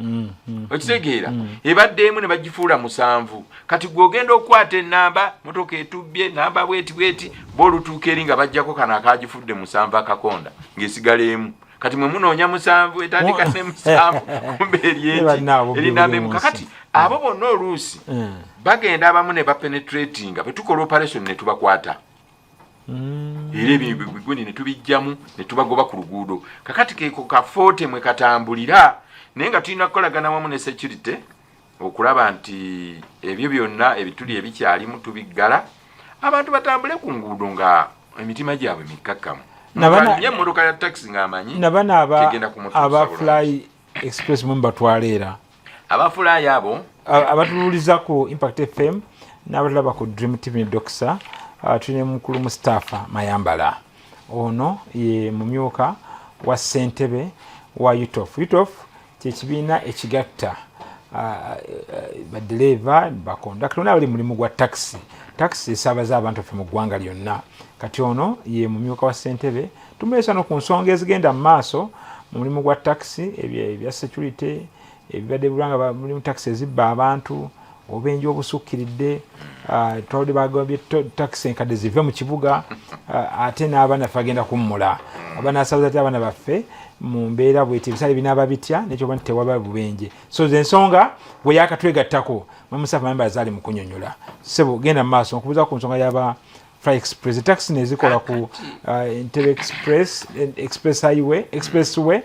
okitegeera ebadde emu ne bagifuula 7 kati gw'ogenda okukwata ennamba motoka etubbye namba bweti bolutuuka eri nga bajjako kano akagifudde 7 akakonda ng'esigala emu kati mwe munoonya 7 etandika ne 7 kumbe eri namba emu kakati abo bonna oluusi bagenda abamu ne bapenetratinga bwe tukola operation ne tubakwata era ebiguni ne tubijjamu ne tubagoba ku luguudo kakati keeko ka 40 mwe katambulira naye nga tulina kukolagana wamu ne security okulaba nti ebyo byonna ebituli ebikyalimu tubiggala abantu batambule ku nguudo nga emitima gyabwe mikkakkamu nye emmotoka ya taxi ng'amanyi nabana aba fly express mwe batwala era abafulayi abo abatululiza ku Impact FM n'abatulaba ku Dream TV ne Doxa tulina mukulu Mustafa Mayambala ono ye mumyuka wa ssentebe wa UTOF kyekibiina ekigatta badereva bakondakita n'abali mulimu gwa taxi esaabaza abantu ffe mu ggwanga lyonna kati ono ye mumyuka wa ssentebe tumuleesa no ku nsonga ezigenda mu maaso mu mulimu gwa taxi ebya security ebibadde bulwanga mulimu taxi ezibba abantu obubenje obusukkiridde twaludde bagambye taxi enkadde zive mu kibuga ate n'abaana ffe agenda kummula abanaasabuza ati abaana baffe mu mbeera bweti ebisale binaaba bitya nekyoba nti tewaba bubenje so ze ensonga bwe yakatwegattako Mustafa Mayambala zaali mu kunnyonnyola sebo genda mu maaso okubuuza ku nsonga y'aba Fly Express taxi nezikola ku Entebbe Express Highway Expressway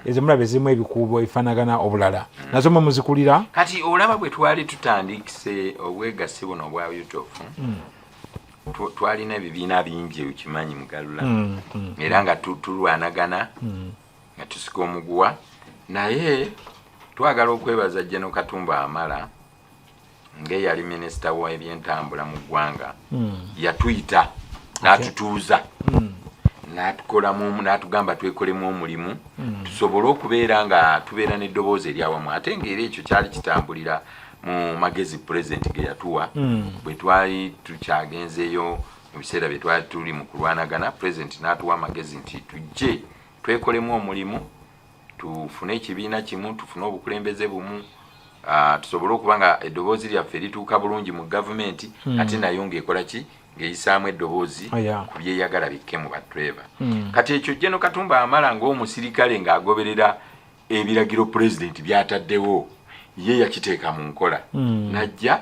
ezo mulabe zirimu ebikuubo ebifaanagana obulala nazo mwe muzikulira kati olaba bwe twali tutandikise obwegassi buno obwa UTOF twalina ebibiina bingi ukimanyi mugalula era nga tulwanagana nga tusika omuguwa naye twagala okwebaza General Katumba Amala ng'eyali minisita w'ebyentambula mu ggwanga yatuyita n'atutuuza n'atukolamu n'atugamba twekolemu omulimu tusobole okubeera nga tubeera n'eddoboozi eryawamu ate ng'era ekyo kyali kitambulira mu magezi pulezidenti ge yatuwa bwe twali tukyagenzeeyo mu biseera bye twali tuli mu kulwanagana pulezidenti n'atuwa amagezi nti tujje twekolemu omulimu tufune ekibiina kimu tufune obukulembeze bumu tusobole okuba nga eddoboozi lyaffe lituuka bulungi mu gavumenti ate nayo ng'ekola ki ng'eyisaamu eddoboozi ku byeyagala bikke mu badreva kati ekyo General Katumba Amala ng'omusirikale ng'agoberera ebiragiro pulezidenti by'ataddewo ye yakiteeka mu nkola najja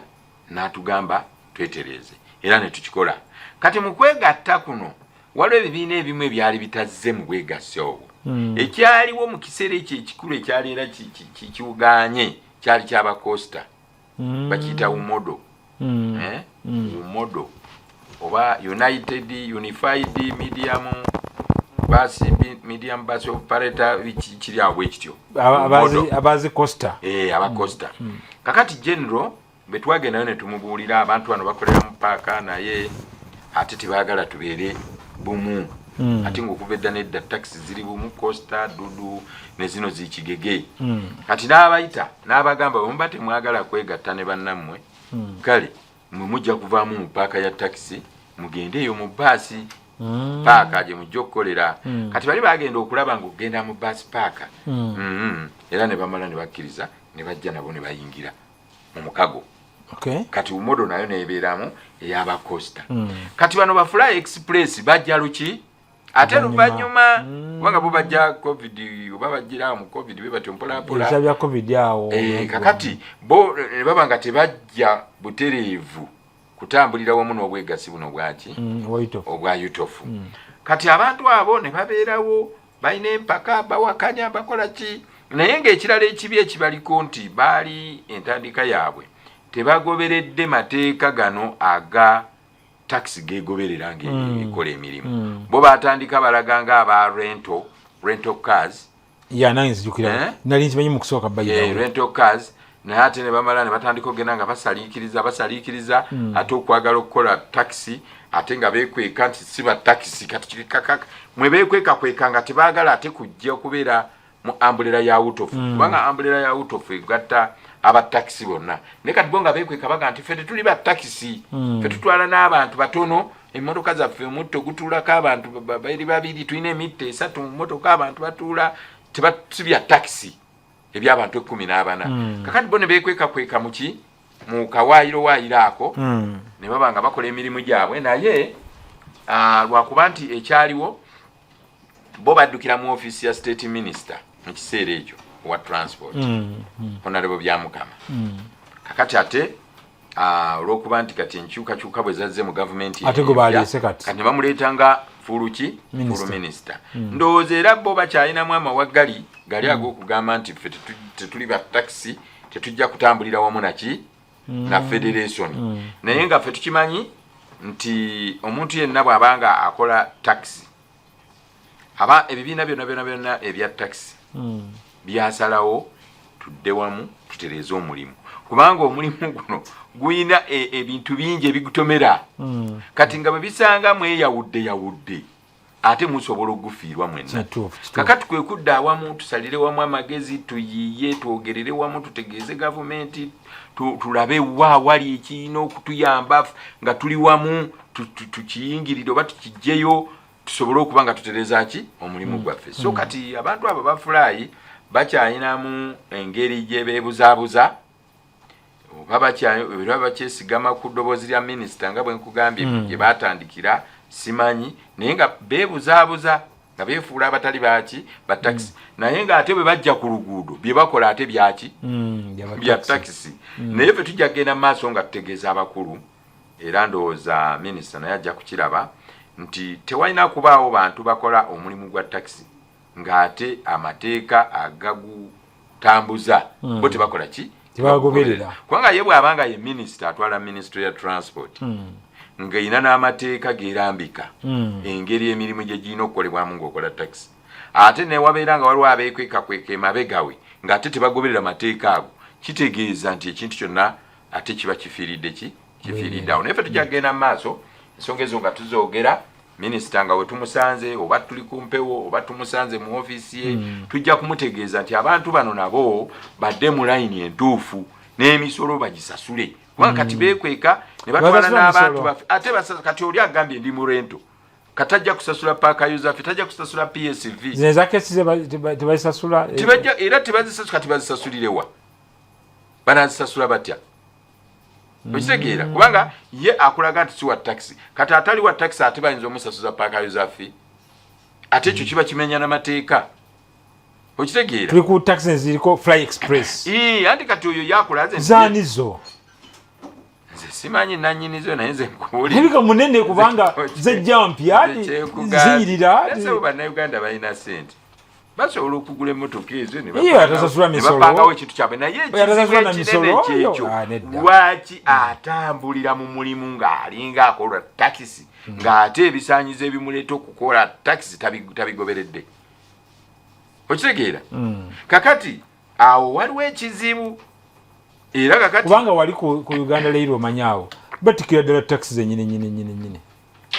n'atugamba twetereze era ne tukikola. Kati mu kwegatta kuno waliwo ebibiina ebimu ebyali bitazze mu bwegasse obwo. Ekyaliwo mu kiseera ekyo ekikulu ekyali era kiwuganye kyali ky'abacosta bakiyita umodo umodo oba unified medium bus operator kiri awo ekityo abazi costa abacosta. Kakati general betwagendayo ne tumubuulira abantu bano bakolera mu paaka naye ate tebaagala tubeere bumu ate ng'okuva edda nedda taxi ziri bumu costa dudu ne zino zikigege. Kati n'abayita n'abagamba bwe temwagala kwegatta ne bannammwe kale mwe mujja kuvaamu mu paaka ya taxi mugende eyo mu baasi paaka gye mujja okukolera. Kati bali bagenda okulaba ng'ogenda mu baasi paaka era ne bamala ne bakkiriza ne bajja nabo ne bayingira mu mukago. Kati umodo nayo nebeeramu ey'abacosta. Kati bano bafly express bajja luki ate luvannyuma kubanga bo bajja covid oba bajjira mu covid be bati mpolampola ebya covid awo kakati bo ne baba nga tebajja butereevu kutambulira wamu n'obwegasi buno bwaki obwa yutofu. Kati abantu abo ne babeerawo balina empaka bawakanya bakola ki naye ng'ekirala ekibi ekibaliko nti baali entandika yaabwe tebagoberedde mateeka gano aga taxi gegoberera ng'ekola emirimu. Bo batandika balaga ng'aba rental cars nange nzijukira nali nkimanyi mu kusooka bayirawo rental cars naye ate ne bamala ne batandika okugenda nga basaliikiriza ate okwagala okukola taxi ate nga beekweka nti si ba taxi kati mwe beekwekakweka nga tebaagala ate kujja okubeera mu ambulera ya out of kubanga ambulera ya out of egatta aba taxi bonna ne kati bonga beekweka baga nti ffe tuli ba taxi ffe tutwala n'abantu batono emmotoka zaffe omutto gutuulako abantu babiri tulina emitta 3 mu mmotoka abantu batuula tebatubya taxi eby'abantu 14 kakati bo ne beekwekakweka muki mu kawaayiro ako ne baba nga bakola emirimu gyabwe naye lwakuba nti ekyaliwo bo baddukira mu office ya state minister mu kiseera ekyo wa transport honorable Byamukama. Kakati ate olw'okuba nti kati enkyukakyuka bwe zazze mu gavumenti ate go baleese kati bamuleetanga fuluki fulu minister ndowooza era bo bakyalinamu amawagali gali ag'okugamba nti ffe tetuli ba taxi tetujja kutambulira wamu naki na federation naye nga ffe tukimanyi nti omuntu yenna bw'abanga akola taxi aba ebibiina byonna ebya taxi byasalawo tudde wamu tutereeze omulimu kubanga omulimu guno guyina ebintu bingi ebigutomera kati nga bwe bisanga mweyawudde ate musobola okufiirwa mwenna. Kakati kwe kudda awamu tusalire wamu amagezi tuyiye twogerere wamu tutegeeze gavumenti tulabe wa wali ekirina okutuyamba nga tuli wamu tukiyingirire oba tukijjeyo tusobole okuba nga tutereeza ki omulimu gwaffe. So kati abantu abo bafulayi bakyalinamu engeri gye beebuzaabuza oba bakyesigama ku ddoboozi lya minisita nga bwe nkugambye gye baatandikira simanyi naye nga beebuzaabuza nga beefuula abatali baki ba taxi naye nga ate bwe bajja ku luguudo bye bakola ate byaki bya taxi naye ffe tujja kgenda mu maaso nga tutegeeza abakulu era ndowooza minisita naye ajja kukiraba nti tewalina kubaawo bantu bakola omulimu gwa taxi ng'ate amateeka agagutambuza bo tebakola ki tebagoberera kubanga ye bw'abanga ye minisita atwala ministry ya transport ng'erina n'amateeka geerambika engeri emirimu gye girina okukolebwamu ng'okola taxi ate ne wabeera nga waliwo abeekwekakweka emabegawe ng'ate tebagoberera mateeka ago kitegeeza nti ekintu kyonna ate kiba kifiiridde kifiiridde awo naye ffe tujja kgenda mu maaso ensonga ezo nga tuzoogera minisita nga we tumusanze oba tuli ku mpewo oba tumusanze mu ofiisi ye tujja kumutegeeza nti abantu bano nabo badde mu layini entuufu n'emisolo bagisasule kubanga kati beekweka ne batwala n'abantu baffe ate kati oli agambye ndi mu rento katajja kusasula paaka yuzaffe tajja kusasula PSV zino zakesi tebazisasula era tebazisasula kati bazisasulirewa banazisasula batya okitegeera kubanga ye akulaga nti si wa taxi kati atali wa taxi ate bayinza omusasuza paaka yuzaffe ate ekyo kiba kimenya n'amateeka okitegeera tuli ku taxi eziriko Fly Express anti kati oyo yakulaze zaanizo nze simanyi nanyinizo naye nze nkuwulira ebika munene kubanga zejja mpya ziyirira bannayuganda balina sente basobola okugula emmotoka ezo atasasula misolo nebapangawo ekintu kyabwe naye atasasula misolo kyekyo lwaki atambulira mu mulimu ng'alinga akola takisi ng'ate ebisaanyizo ebimuleeta okukola takisi tabigoberedde okitegeera kakati awo waliwo ekizibu era kakati kubanga wali ku Uganda Rail omanyaawo batikira ddala takisi zenyini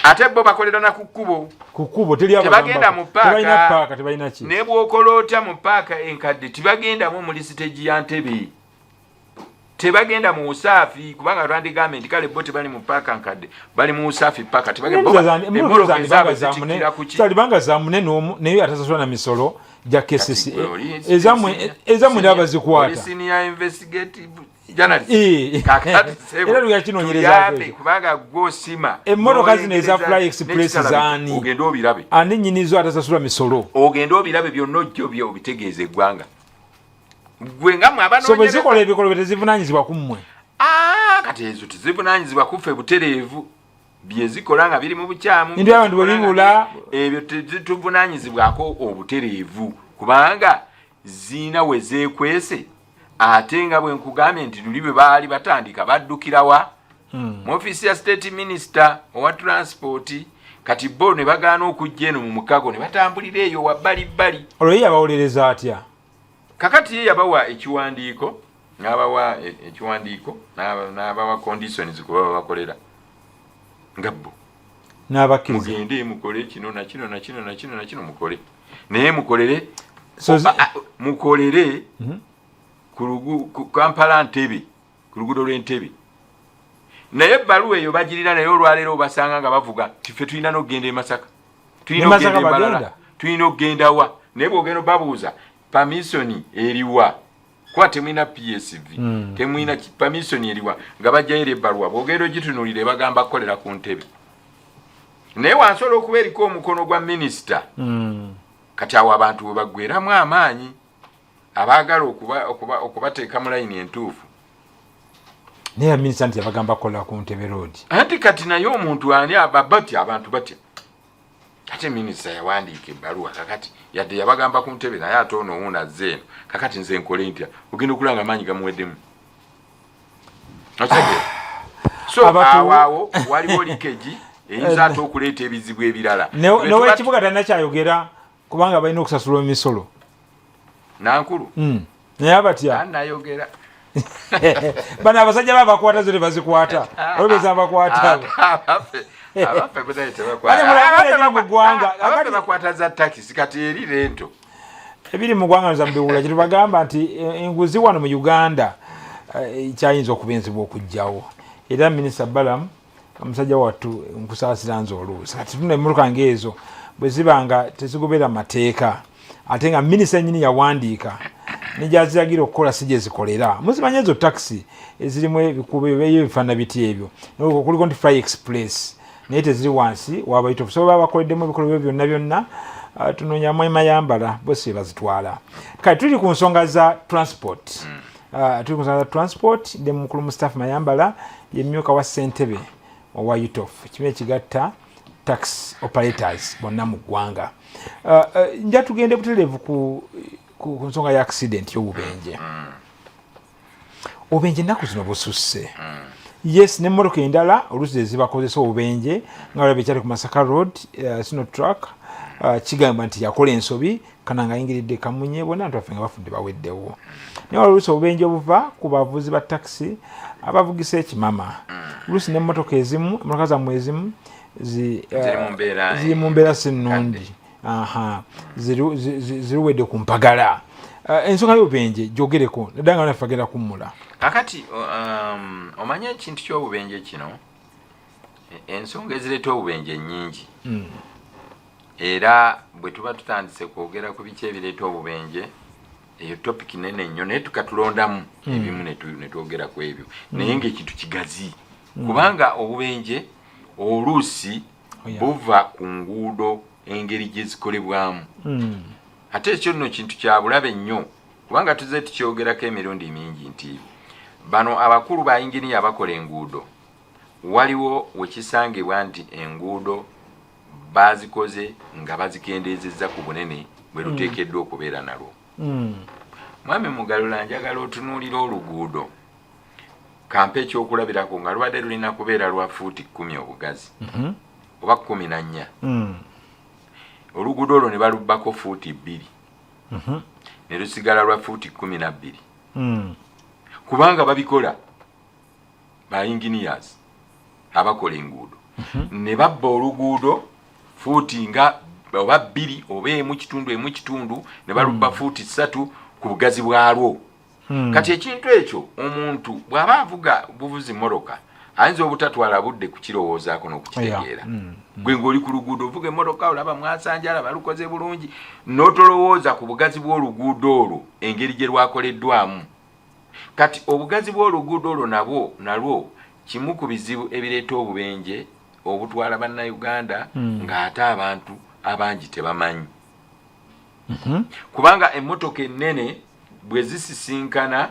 ate bo bakolera na ku kkubo tebagenda mu paaka tebalina ki ne bw'okola otya mu paaka enkadde tebagendamu muri siteegi ya Ntebe tebagenda mu usaafi kubanga twandigambye nti kale bo tebali mu paaka nkadde bali mu usaafi paaka tebagendatalibanga za munene naye atasasula na misolo gya KCC ezamwe n'abazikwata era luyakinoonyereza kubanga gwosima emmotoka zino eza Fly Express zaani ogenda obirabe ani nnyinizo atasasula misolo ogenda obirabe byonna ojjo obitegeeza eggwanga gwe nga mwe so bwe zikola ebikolwa tezivunaanyizibwa ku mmwe kati ezo tezivunaanyizibwa kuffe butereevu bye zikola nga biri mu bukyamu nti abantu bwe bibula ebyo tezituvunaanyizibwako obutereevu kubanga ziina we zeekwese ate nga bwe nkugambye nti luli bwe baali batandika baddukirawa mu ofiisi ya state minister owa transport kati bo ne bagaana okujja eno mu mukago ne batambulira eyo wabbalibbali olwo ye yabawolereza atya kakati ye yabawa ekiwandiiko n'abawa conditions kuba babakolera nga bo n'abakkiriza mugende mukole kino na kino na kino na kino na kino mukole naye mukolere mukolere ku Kampala Ntebe ku luguudo lw'Entebe naye ebbaluwa eyo bagirina naye olwaleero obasanga nga bavuga tiffe tulina n'okugenda e Masaka tulina okugenda e Mbarara tulina okugenda wa naye bw'ogenda babuuza permission eriwa kuba temwina PSV temwina permission eriwa nga bajjayo ebbaluwa bw'ogenda ogitunuulire bagamba kukolera ku Ntebe naye wansobola okuba eriko omukono gwa minisita kati awo abantu bwe baggweramu amaanyi abaagala okubateeka mu layini entuufu naye minisita nti yabagamba kukolera ku Ntebe road anti kati naye omuntu ani batya abantu batya ate minisita yawandiika ebbaluwa kakati yadde yabagamba ku Ntebe naye ate ono owuuna azze eno kakati nze nkole ntya ogenda okulanga amaanyi gamuweddemu so awo waliwo likeji eyinza ate okuleeta ebizibu ebirala nowekibuga talina kyayogera kubanga balina okusasula emisolo nankulu naye abatya nayogera bano abasajja babakwata zo tebazikwata olwebeza bakwata bakwata za takisi kati eri lento ebiri mu ggwanga nzambiwula kyetubagamba nti enguzi wano mu Uganda kyayinza okubinsibwa okujjawo era minisita Balamu omusajja wattu nkusaasira nze oluusi kati tuna emmotoka ng'ezo bwe zibanga tezigobera mateeka ate nga minisita nyini yawandiika nejaziragira okukola si gye zikolera muzimanya ezo takisi ezirimu ebikubo ebifaana biti ebyo kuliko nti Fly Express naye teziri wansi wabayita okusobola bakoleddemu ebikolwa byonna byonna tunoonyamu Mayambala bose bazitwala kati tuli ku nsonga za transport ndi mukulu Mustafa Mayambala yemyuka wa Ssentebe owa UTOF kimu ekigatta tax operators bonna mu ggwanga nja tugende butereevu ku nsonga ya accident y'obubenje obubenje ennaku zino bususse yes n'emmotoka endala oluusi ezibakozesa obubenje nga balaba ekyali ku Masaka road sino truck kigamba nti yakola ensobi kana nga ayingiridde Kamunye bonna abantu baffe nga bafudde baweddewo naye oluusi obubenje obuva ku bavuzi ba taxi abavugisa ekimama oluusi n'emmotoka ezimu emmotoka zammwe ezimu ziri mu mbeera si nnungi ziruwedde ku mpagala ensonga y'obubenje gyogereko naddala nga naffe agenda kummula kakati omanye ekintu ky'obubenje kino ensonga ezireeta obubenje nnyingi era bwe tuba tutandise kwogera ku biki ebireeta obubenje eyo topic nene nnyo naye tukatulondamu ebimu ne twogera ku ebyo naye ng'ekintu kigazi kubanga obubenje oluusi buva ku nguudo engeri gye zikolebwamu ate ekyo nno kintu kya bulabe nnyo kubanga tuzze tukyogerako emirundi mingi nti bano abakulu ba inginiya abakola enguudo waliwo wekisangibwa nti enguudo bazikoze nga bazikendeezezza ku bunene bwe luteekeddwa okubeera nalwo. Mwami Mugalula, njagala otunuulira oluguudo kampa ekyokulabirako nga lubadde lulina kubeera lwa fuuti 10 obugazi oba 14. Oluguudo olwo ne balubbako fuuti 2 ne lusigala lwa fuuti 12 kubanga babikola ba engineers abakola enguudo ne babba oluguudo fuuti nga oba 2 oba emu kitundu ne balubba fuuti 3 ku bugazi bwalwo. Kati ekintu ekyo omuntu bw'aba avuga buvuzi mmotoka ayinza obutatwala budde kukirowoozaako n'okukitegeera. Gwe ng'oli ku luguudo ovuga emmotoka olaba mwasanjala balukoze bulungi n'otolowooza ku bugazi bw'oluguudo olwo engeri gye lwakoleddwamu. Kati obugazi bw'oluguudo olwo nalwo kimu ku bizibu ebireeta obubenje obutwala bannayuganda ng'ate abantu abangi tebamanyi. Kubanga emmotoka ennene bwe zisisinkana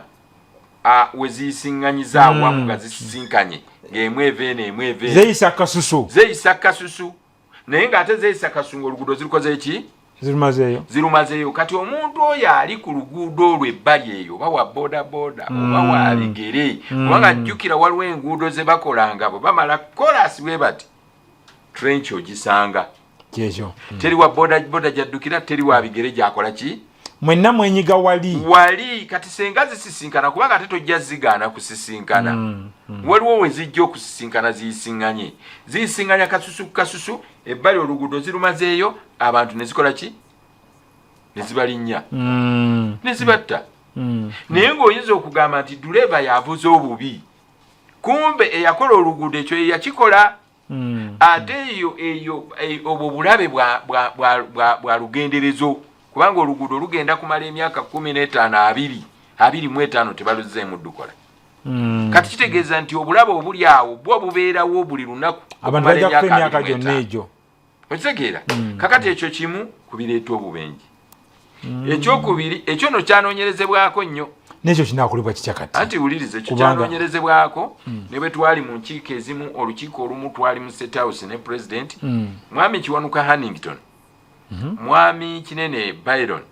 weziyisiŋŋanyiza awamu nga zisisinkanye ng'emu eva eno emu eva eno zeeyisa kasusu naye ng'ate zeeyisa kasusu ng'oluguudo zirikoze eki zirumazeeyo. Kati omuntu oyo ali ku luguudo olwo ebbali eyo oba wa boodabooda oba wa bigere kubanga jjukira waliwo enguudo ze bakolanga bwe bamala kolasi bwe bati trench ogisanga teri wa boodabooda gyaddukira teri wa bigere gyakola ki mwenna mwenyiga wali kati senga zisisinkana kubanga ate tojja zigaana kusisinkana waliwo we zijja okusisinkana ziyisiŋŋanya kasusu ebbali oluguudo zirumazeeyo abantu ne zikola ki ne zibalinnya ne zibatta. Naye ng'oyinza okugamba nti duleeva yavuze obubi kumbe eyakola oluguudo ekyo yakikola. Ate eyo obwo bulabe bwa lugenderezo kubanga oluguudo lugenda kumala emyaka 15 25 tebaluzzeemu ddukola. Kati kitegeeza nti obulabe obuli awo bwo bubeerawo buli lunaku abantu bajja kufa emyaka gyonna egyo. Okitegeera kakati ekyo kimu ku bireeta obubenje. Ekyokubiri ekyo no kyanoonyerezebwako nnyo n'ekyo kinaakolebwa kitya kati anti wulirize ekyo kyanoonyerezebwako ne bwe twali mu nkiiko ezimu olukiiko olumu twali mu State House ne President mwami Kiwanuka Hannington mwami Kinene Byron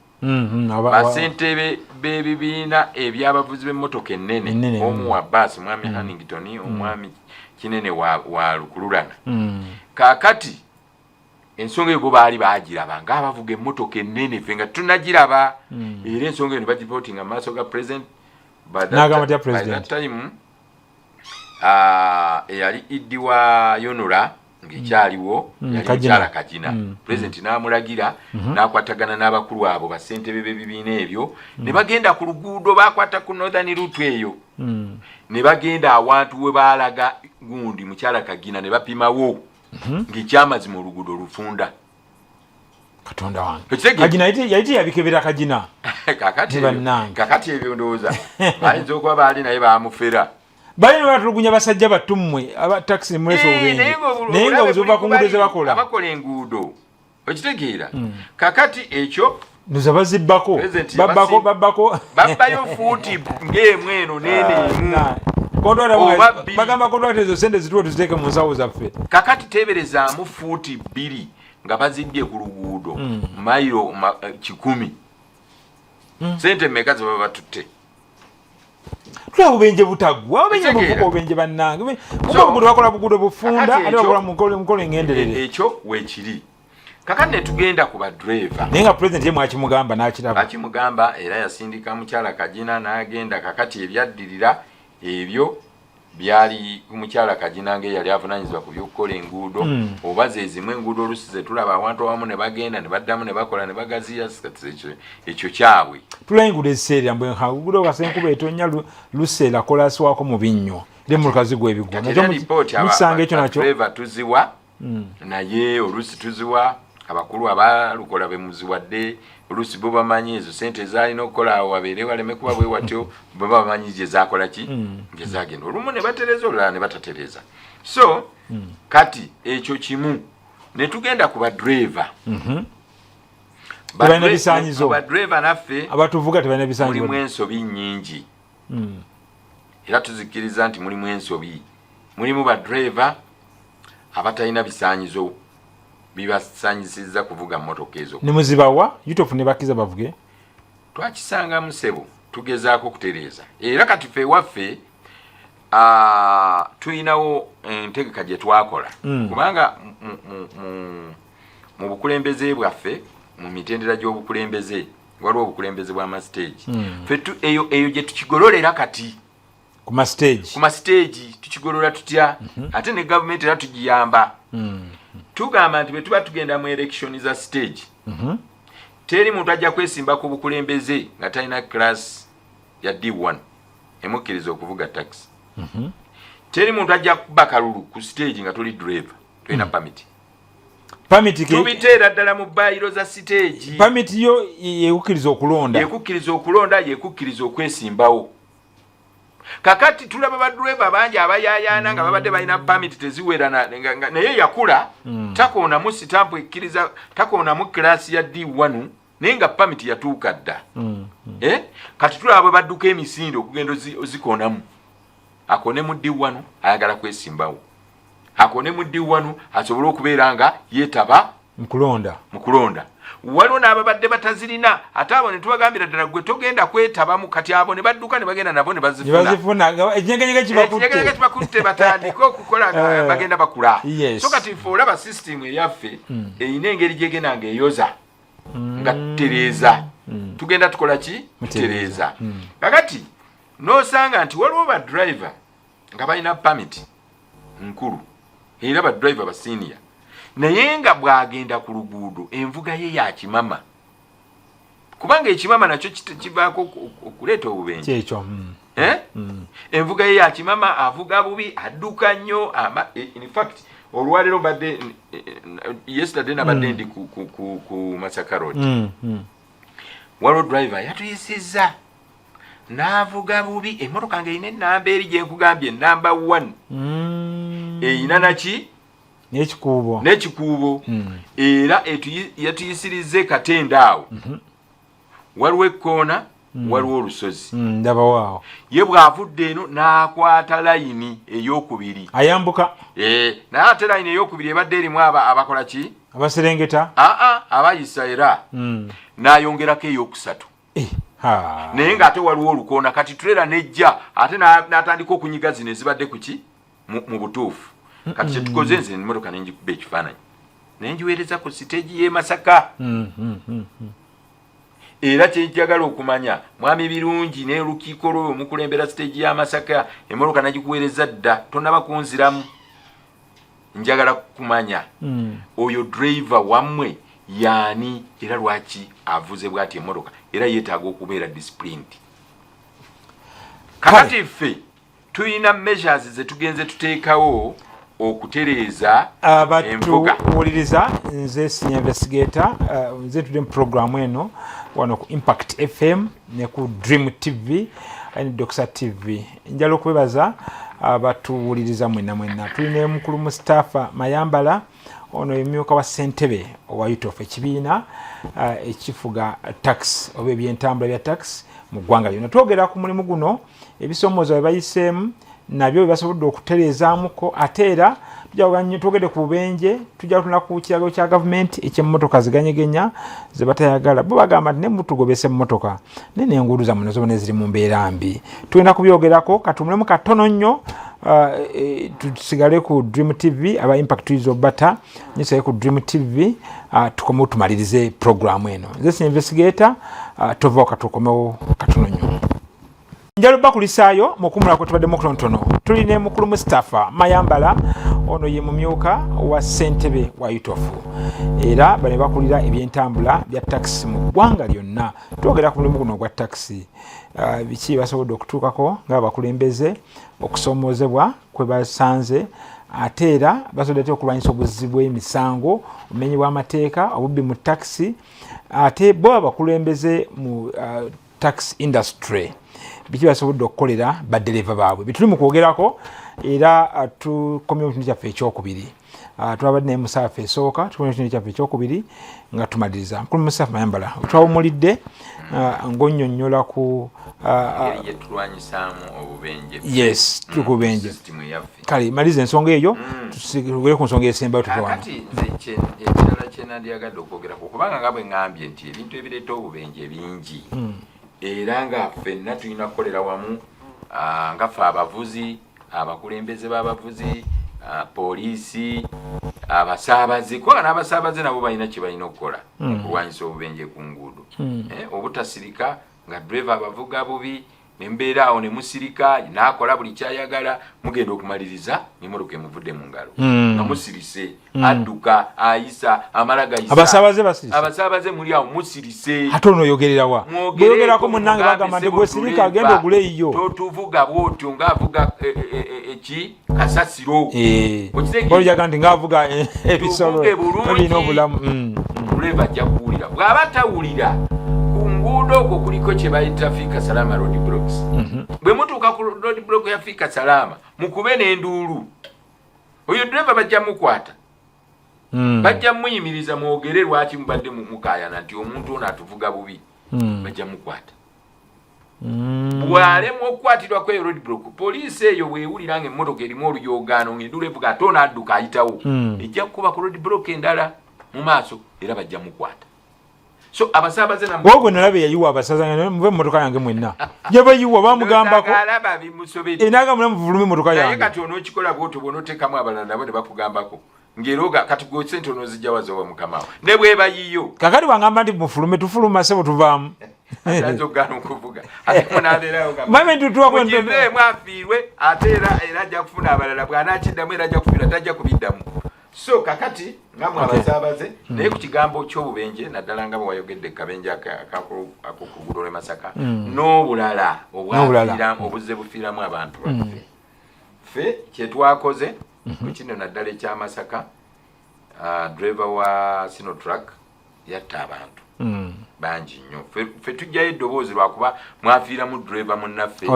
basentebe b'ebibiina eby'abavuzi b'emmotoka ennene omu wa bbaasi mwami Hannington omwami Kinene wa lukululana. Kaakati ensonga eyo bo baali baagiraba ng'abavuga emmotoka ennene ffe nga tunagiraba era ensonga eyo ne bagiripootinga mu maaso ga President. By that time eyali Iddi wa Yonura ng'ekyaliwo yali mukyala Kagina. President n'amulagira n'akwatagana n'abakulu abo basentebe b'ebibiina ebyo ne bagenda ku luguudo bakwata ku Northern Route eyo ne bagenda awantu we baalaga gundi mukyala Kagina ne bapimawo ng'ekyamazima oluguudo lufunda. Katonda wange Kagina yali yabikebera Kagina kakati ebyo ndowooza bayinza okuba baali naye baamufera bali batulugunya basajja battumwe aba taxi mweso obubenje naye nga buzuva ku nguudo ze abakola enguudo okitegeera kakati ekyo nuza bazibbako babbayo fuuti ng'emu eno n'eneemu bagamba kontwakiti ezo sente zituwe tuziteeke mu nsawo zaffe. Kakati teeberezaamu fuuti 2 nga baziddye ku luguudo mayiro 100 sente mmeka ze baba batutte. Tula obubenje butaggwa obubenje bannange obuguudo bakola buguudo bufunda ate bakola mukolo engenderere. Ekyo weekiri. Kakati ne tugenda ku badriver naye nga President ye mwakimugamba n'akiraba akimugamba era yasindika mukyala Kagina n'agenda. Kakati ebyaddirira ebyo byali mukyala Kagina nge yali avunaanyizibwa ku by'okukola enguudo oba ze zimu enguudo olusi ze tulaba abantu awamu ne bagenda ne baddamu ne bakola ne bagaziya ekyo kyabwe. Tula enguudo eziseera mbwe enguudo kasenkuba etonnya luseera kolaswako mu binnyo lemuluka zigwa ebigwa musanga ekyo nakyo tuziwa naye olusi tuziwa abakulu abalukola bemuziwadde olusi bo bamanyi ezo sente ezaalina okukola awo wabeere waleme kuba bwe watyo baba bamanyi gye zaakola ki gye zaagenda olumu ne batereza olulala ne batatereza. So kati ekyo kimu ne tugenda ku badriver tebalina bisaanyizo badriver naffe abatuvuga tebalina bisaanyizo mulimu ensobi nnyingi era tuzikiriza nti mulimu ensobi mulimu badriver abatalina bisaanyizo bibasaanyizizza kuvuga mmotoka ezo nemuzibawa yutofu ne bakiza bavuge twakisanga mu ssebo tugezaako kutereeza era kati ffe ewaffe tulinawo entegeka gye twakola kubanga mu bukulembeze bwaffe mu mitendera gy'obukulembeze waliwo obukulembeze bw'amasiteegi ffe eyo gye tukigololera kati ku masiteegi tukigolola tutya ate ne gavumenti era tugiyamba tugamba nti bwe tuba tugenda mu election za stage teri muntu ajja kwesimba ku bukulembeze nga talina class ya D1 emukkiriza okuvuga taxi teri muntu ajja kuba kalulu ku stage nga tuli driver tulina permit tubiteera ddala mu bayiro za stage permit yo yekukkiriza okulonda yekukkiriza okwesimbawo kakati tulaba badriver bangi abayayana nga babadde balina permit teziwera naye yakula takoonamu sitampu ekkiriza takoonamu class ya D1 naye nga permit yatuuka dda kati tulaba bwe badduka emisinde okugenda ozikoonamu akone mu D1 ayagala kwesimbawo akone mu D1 asobole okubeera nga yeetaba mu kulonda waliwo n'ababadde batazirina ate abo ne tubagambira ddala gwe togenda kwetabamu kati abo ne badduka ne bagenda nabo ne bazifuna ekinyegenyege kibakutte batandike okukola bagenda bakula so kati ffe olaba system eyaffe eyina engeri gyegenda ngaeyoza nga tutereeza tugenda tukola ki tutereeza kakati n'osanga nti waliwo badriver nga balina permit nkulu era badriver basenior naye nga bw'agenda ku luguudo envuga ye ya kimama kubanga ekimama nakyo kivaako okuleeta obubenje kyekyo envuga ye ya kimama avuga bubi adduka nnyo in fact olwaleero badde yesterday nabadde ndi ku Masaka Road waliwo driver yatuyisizza n'avuga bubi emmotoka nga erina ennamba eri gye nkugambye namba 1 eyina naki n'ekikuubo era yatuyisirize katende awo waliwo ekkoona waliwo olusozi ndabawaawo ye bw'avudde eno n'akwata layini ey'okubiri ayambuka naye ate layini ey'okubiri ebadde erimu abakola ki abaserengeta abayisa era n'ayongerako ey'okusatu naye ng'ate waliwo olukoona kati tulera nejja ate n'atandika okunyiga zino ezibadde kuki mu butuufu kati kyetukoze nze emmotoka nenjikuba ekifaananyi nenjiweereza ku siteegi y'e Masaka era kyenjagala okumanya mwami birungi n'olukiiko lwe omukulembera siteegi ya Masaka emmotoka nagikuweereza dda tonaba kunziramu njagala kumanya oyo driver wammwe yaani era lwaki avuze bw'ati emmotoka era yeetaaga okubeera disciplined kakati ffe tulina measures zetugenze tuteekawo okutereeza abatuwuliriza nze senior investigator nze tudde mu programu eno wano ku Impact FM ne ku Dream TV ne Doxa TV njala okwebaza abatuwuliriza mwenna tulina mukulu Mustafa Mayambala ono emyuka wa Ssentebe owa UTOF ekibiina ekifuga tax oba ebyentambula bya tax mu ggwanga lyonna twogera ku mulimu guno ebisoomoozo bye bayiseemu nabyo bye basobodde okutereezaamuko ate era twogedde ku bubenje tujja kutuna ku kiragiro kya gavumenti ekyemmotoka ziganyegenya ze batayagala bo bagamba nti ne mutugobese mmotoka naye n'enguudo zammwe nazo bonna ziri mu mbeera mbi tugenda kubyogerako katumulemu katono nnyo tusigale ku Dream TV aba Impact Twizo Bata nyisaye ku Dream TV tukomewo tumalirize programu eno nze senior investigator tovao katukomewo katono nnyo njalo bakulisaayo mukumula kwe tubadde mukutontono tuline mukulu Mustafa Mayambala ono ye mumyuka wa Ssentebe wa UTOF era bane bakulira ebyentambula bya taxi mu ggwanga lyonna twogera ku mulimu guno gwa taxi biki basobodde okutuukako nga bakulembeze okusomoozebwa kwe basanze ate era basobodde okulwanyisa obuzzi bw'emisango obumenyi bw'amateeka obubbi mu taxi ate bo abakulembeze mu tax industry biki basobodde okukolera baddereva baabwe bituli mu kwogerako era tukomye mu kintu kyaffe ekyokubiri twabadde naye musaafa esooka tukomye mu kintu kyaffe ekyokubiri nga tumaliriza mukulu Musaafa Mayambala twawumulidde ng'onnyonnyola ku yes tukubenje kale maliza ensonga eyo tugere ku nsonga esembayo tuvaano ekirala kyenandyagadde okwogerako kubanga nga bwe ŋŋambye nti ebintu ebireeta obubenje bingi era nga ffenna tulina kukolera wamu nga ffe abavuzi abakulembeze b'abavuzi poliisi abasaabaze kubanga n'abasaabaze nabo balina kye balina okukola okulwanyisa obubenje ku nguudo obutasirika nga driver abavuga bubi nembeera awo ne musirika n'akola buli kyayagala mugenda okumaliriza n'emmotoka emuvudde mu ngalo nga musirise adduka ayisa amala gayisa abasaabaze muri awo musirise ate onooyogerera wa bweyogerako munnange bagamba nti gwe sirika agenda oguleeyo totuvuga bwotyo ng'avuga kasasiro oljaga nti ng'avuga ebisolo ebirina obulamu driver ajja kuwulira bw'aba tawulira nguudo okwo kuliko kye bayita Fika Salama road blocks bwe mutuuka ku road block ya Fika Salama mukube n'enduulu oyo driver bajja mukwata bajja muyimiriza mwogere lwaki mubadde mukayana nti omuntu ono atuvuga bubi bajja mukwata bw'alema okukwatirwa kweyo road block poliisi eyo bwewulira nga emmotoka erimu oluyogaano ng'enduulu evuga ate ono adduka ayitawo ejja kukuba ku road block endala mu maaso era bajja mukwata. So abasaabaze na wogo nalabe yayiwa abasaza muve mmotoka yange mwenna je bayiwa bamugambako alaba bimusobedde enaga mwe muvulume mmotoka yange kati ono kikola bwoto bonotekamu abalala nabo ne bakugambako ngeroga kati go sente ono zijjawazo wa mukama ne bwe bayiyo kakati wangamba ndi mufulume tufuluma sebo tuvaamu atanzo gano kuvuga ate munaberayo gamba mame tutuwa kwa ndo mwafirwe atera era ajja kufuna abalala bwana akiddamu era ajja kufira tajja kubiddamu. So kakati ngamwe abasaabaze naye ku kigambo ky'obubenje naddala nga bwe wayogedde kabenje akokugudole Masaka n'obulala obwafira obuzze bufiiramu abantu baffe ffe kyetwakoze ku kino naddala ekya Masaka driver wa Sinotrack yatta abantu bangi nnyo ffe tujjayo eddoboozi lwakuba mwafiiramu driver munnaffe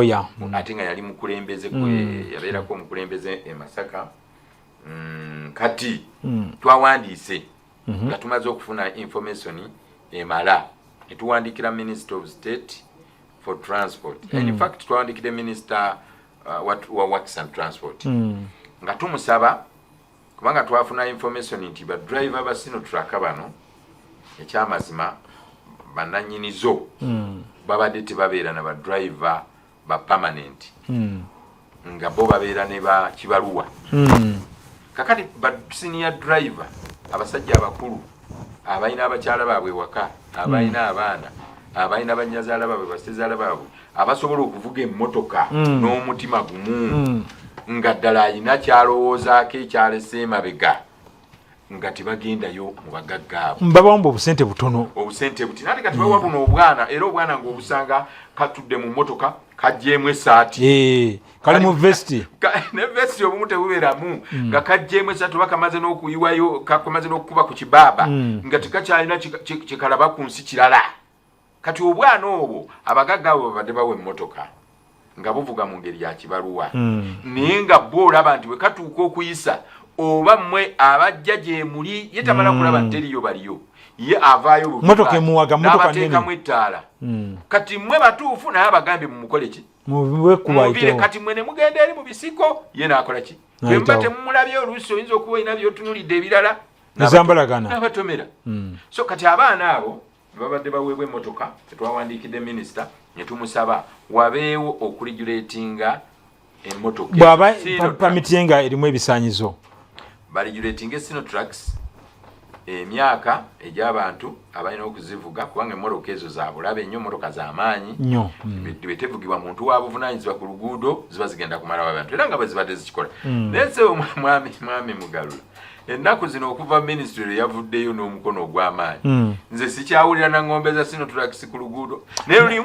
ate nga yali mukulembeze yabeerako omukulembeze e Masaka. Kati twawandiise nga tumaze okufuna information emala netuwandikira Minister of State for Transport and in fact twawandikira Minister wa Works and Transport nga tumusaba kubanga twafuna information nti ba driver ba Sinotrack bano ekyamazima bananyinizo babadde tebabeera na ba driver ba permanent nga bo babeera ne ba kibaluwa kakati ba senior driver abasajja abakulu abayina abakyala baabwe waka abayina abaana abayina banyazaala baabwe basezaala baabwe abasobola okuvuga emmotoka n'omutima gumu nga ddala ayina kyalowoozaako ekyalese emabega nga tebagendayo mu bagaggaabo mbabawomba obusente butono obusente buti nate kati bawa buno obwana era obwana ng'obusanga katudde mu mmotoka kajjeemu essaati kali mu vesti ne vesti obumu tebubeeramu nga kajjeemu essaati oba kamaze n'okuyiwayo kamaze n'okukuba ku kibaaba nga tekakyalina kikalaba ku nsi kirala kati obwana obwo abagaggaabo babadde bawa emmotoka nga buvuga mu ngeri ya kibaluwa naye nga bo olaba nti bwe katuuka okuyisa oba mmwe abajja gye muli ye tamala kulaba nteriyo baliyo ye avaayo mmotoka emuwaga mmotoka nene n'abateekamu ettaala kati mmwe batuufu naye abagambye mumukole ki mubire kati mmwe ne mugenda eri mu bisiko ye n'akola ki bwe muba temumulabye oluusi oyinza okuba olina by'otunuulidde ebirala n'abatomera so kati abaana abo babadde baweebwa emmotoka tetwawandiikidde minisita ne tumusaba wabeewo okuregulatinga emmotoka bw'aba pamiti yenga erimu ebisaanyizo baregulatinga Sinotracks emyaka egy'abantu abalina okuzivuga kubanga emmotoka ezo za bulabe nnyo emmotoka z'amaanyi bwe tevugibwa muntu wa buvunaanyizibwa ku luguudo ziba zigenda kumalawo abantu era nga bwe zibadde zikikola naye se mwami Mugalula ennaku zino okuva minisitule yavuddeyo n'omukono ogw'amaanyi nze sikyawulira na ng'ombe za Sinotracks ku luguudo naye luli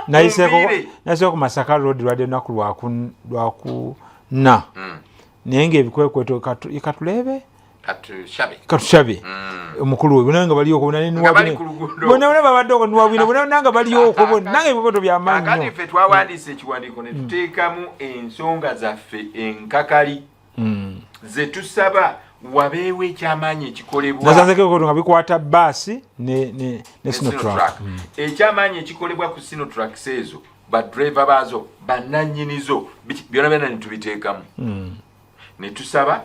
nayiseeko ku Masaka road lwadde ennaku lwakuna naye ng'ebikwekweto katulebe katushabe omukulu we bonna nga bali okwo bonna babadde okwo Nuwabwine bonna nga bali okwo bonna nange ebiboto by'amaanyi kakati ffe twawandiisa ekiwandiiko ne tuteekamu ensonga zaffe enkakali ze tusaba wabeewo ekyamaanyi ekikolebwa nasanzeko nga bikwata baasi ne Sinotrak ekyamaanyi ekikolebwa ku Sinotraks ezo badriver baazo bannannyinizo byonna byonna ne tubiteekamu ne tusaba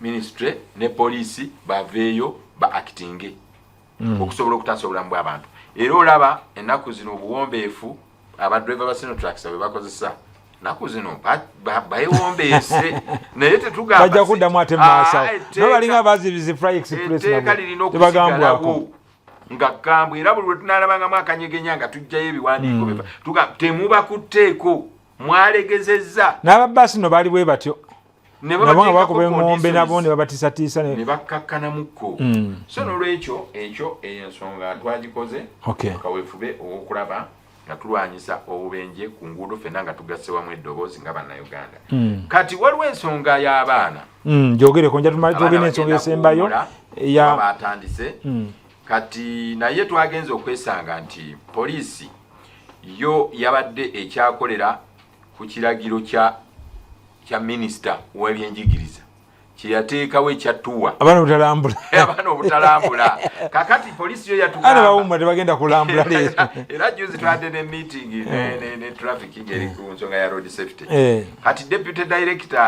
ministry ne poliisi baveeyo ba actinge okusobola okutaasa obulamu bw'abantu era olaba ennaku zino obuwombeefu abadriver ba Sinotraks bwe bakozesa ennaku zino bayewombeese naye tetugamba bajja kuddamu ate maasawo nabalinga abazibizi Fly Express etteeka lirina okusigalawo nga ggambwe era buli lwe tunalabangamu akanyegenya nga tujjayo ebiwandiiko temubakutteeko mwalegezezza n'ababaasi no baali bwe batyo nabo nga bakuba eŋŋombe nabo ne babatisatiisa ne bakkakkanamuko so n'olwekyo ekyo eyo ensonga twagikoze kaweefube ow'okulaba nga tulwanyisa obubenje ku nguudo ffenna nga tugasse wamu eddoboozi nga bannayuganda kati waliwo ensonga y'abaana gyogereko njatugenda ensonga esembayo batandise kati naye twagenze okwesanga nti poliisi yo yabadde ekyakolera ku kiragiro kya minisita w'ebyenjigiriza kyeyateekawo ekyattuwa abaana obutalambula kakati poliisi yo yatugamba bawumma tebagenda kulambula leero era juzi twadde ne meeting ne trafficking eri ku nsonga ya road safety kati deputy director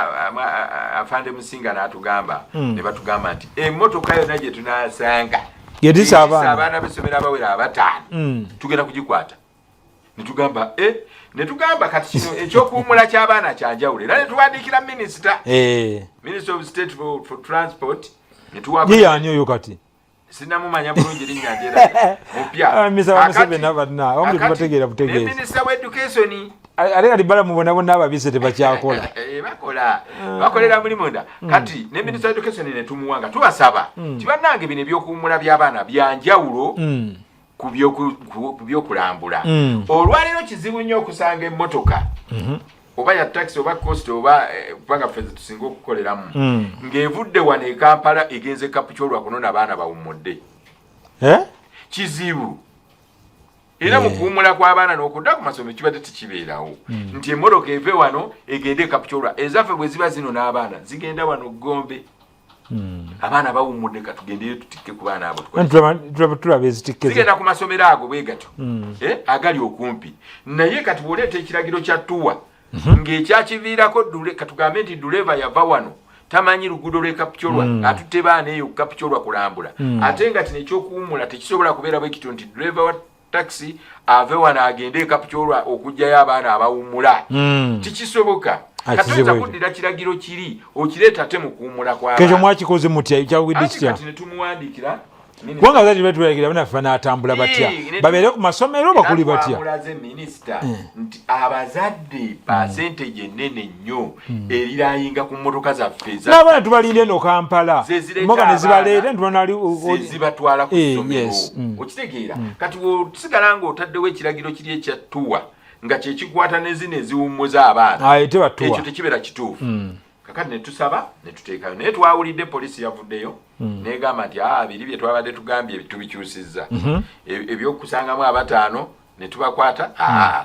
afande Musinga n'atugamba ne batugamba nti emmotoka yonna gye tunasanga gedisa abaana b'essomero abawera 5 tugenda kugikwata netugamba kati kino ekyokuwumula ky'abaana kyanjawulo era netuwandiikira minisita Minister of State for Transport yeyaani oyo kati sinamumanya bulungi linnya njera mupya minisita wa education ate kati bala mubona bonna ababise tebakyakola bakolera muli munda kati ne minisita wa education netumuwanga tubasaba tibannange bino ebyokuwumula by'abaana byanjawulo ku byokulambula olwaleero kizibu nnyo okusanga emmotoka oba ya taxi oba coast oba kubanga ffe tusinga okukoleramu ng'evudde wano e Kampala egenze Kapchorwa kunona abaana bawummudde kizibu era mu kuwummula kw'abaana n'okudda ku masomero kibadde tekibeerawo nti emmotoka eve wano egende e Kapchorwa ezaffe bwe ziba zino n'abaana zigenda wano Gombe abaana bawummudde katugendeyo tutikke ku baana abo tulaba ezitikke zigenda ku masomero ago bwe gatyo agali okumpi naye kati bw'oleeta ekiragiro kya ttuwa ng'ekyakiviirako katugambe nti duleva yava wano tamanyi luguudo lw'e Kapchorwa atutte baana eyo Kapchorwa kulambula ate nga kino ekyokuwummula tekisobola kubeera bwe kityo nti duleva wa taxi ave wano agende e Kapchorwa okugyayo abaana abawummula tikisoboka katonda kuddira kiragiro kiri okireeta ate mu kuwummula kw'abaana ekyo mwakikoze mutya kyawugidde kitya kati ne tumuwandiikira kubanga bazadde betulagira banaffe n'atambula batya babeere ku masomero bakuli batya mulaze minisita nti abazadde pasenteji ennene nnyo erirayinga ku mmotoka zaffe n'abaana tubalinde eno Kampala mmoga ne zibaleeta zibatwala ku ssomero okitegeera kati osigala ng'otaddewo ekiragiro kiri ekyattuwa nga kyekikwata ne zino eziwummuza abaana ekyo tekibeera kituufu kakati netusaba netuteekayo naye twawulidde poliisi yavuddeyo negamba nti biri bye twabadde tugambye tubikyusizza ebyokusangamu 5 netubakwata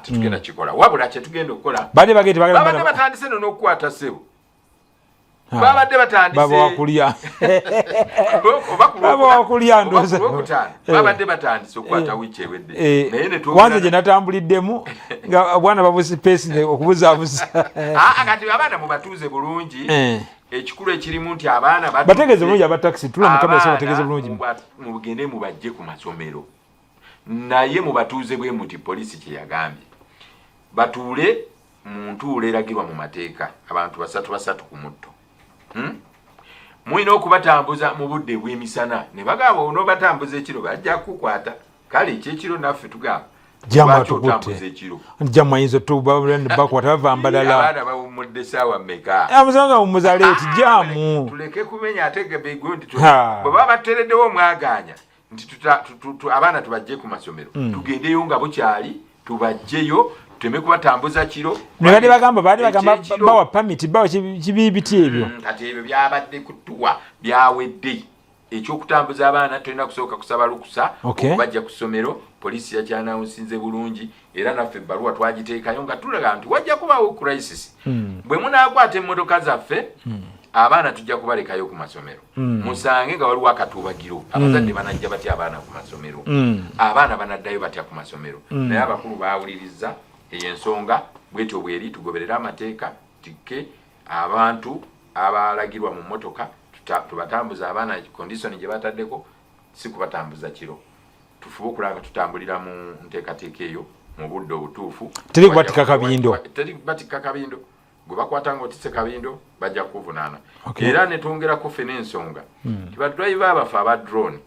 tetugenda kikola wabula kyetugenda okukola babadde batandise no n'okukwata ssebo babadde batandise babadde batandise okukwata wiiki ewedde naye wanze gye natambuliddemu nga bwana babusipesi okubuzaabuza kati abaana mubatuuze bulungi ekikulu ekirimu nti abaana bategeeze bulungi abatakisi bategeeze bulungi mugende mubajje ku masomero naye mubatuuze bwe muti poliisi kyeyagambye batuule mu ntuulo eragirwa mu mateeka abantu 3 ku mutto mulina okubatambuza mu budde bw'emisana ne bagamba onoobatambuza ekiro bajja kukwata kale ekyekiro naffe tugamba jamatukutte jamu ayinza bakwata bava mbalala abaana bawummudde essaawa mmeka amusanga wummuza leeti jamu tuleke kumenya atege bego nti bwe baba batereddewo omwaganya nti abaana tubajje ku masomero tugendeyo nga bukyali tubajjeyo tuteme kubatambuza kiro ne bagamba bawa pamiti bawa kibiibiti ebyo kati ebyo byabadde kutuwa byawedde ekyokutambuza abaana tulina kusooka kusaba lukusa Okay. okubajja ku ssomero poliisi yakyanawunsinze bulungi era naffe ebbaluwa twagiteekayo nga tulaga nti wajja kubaawo crisis bwe munaakwata emmotoka zaffe abaana tujja kubalekayo ku masomero musange nga waliwo akatuubagiro abazadde banajja batya abaana ku masomero abaana banaddayo batya ku masomero naye abakulu baawuliriza eyo ensonga bwetyo bweri tugoberera amateeka tikke abantu abalagirwa mu mmotoka tubatambuza abaana kondisoni gye bataddeko si kubatambuza kiro tufuba okulanga tutambulira mu nteekateeka eyo mu budde obutuufu teri kubatika kabindo gwe bakwata ng'otise kabindo bajja kuvunaana Okay. era ne twongerako ffe n'ensonga tibadriva abafe aba drone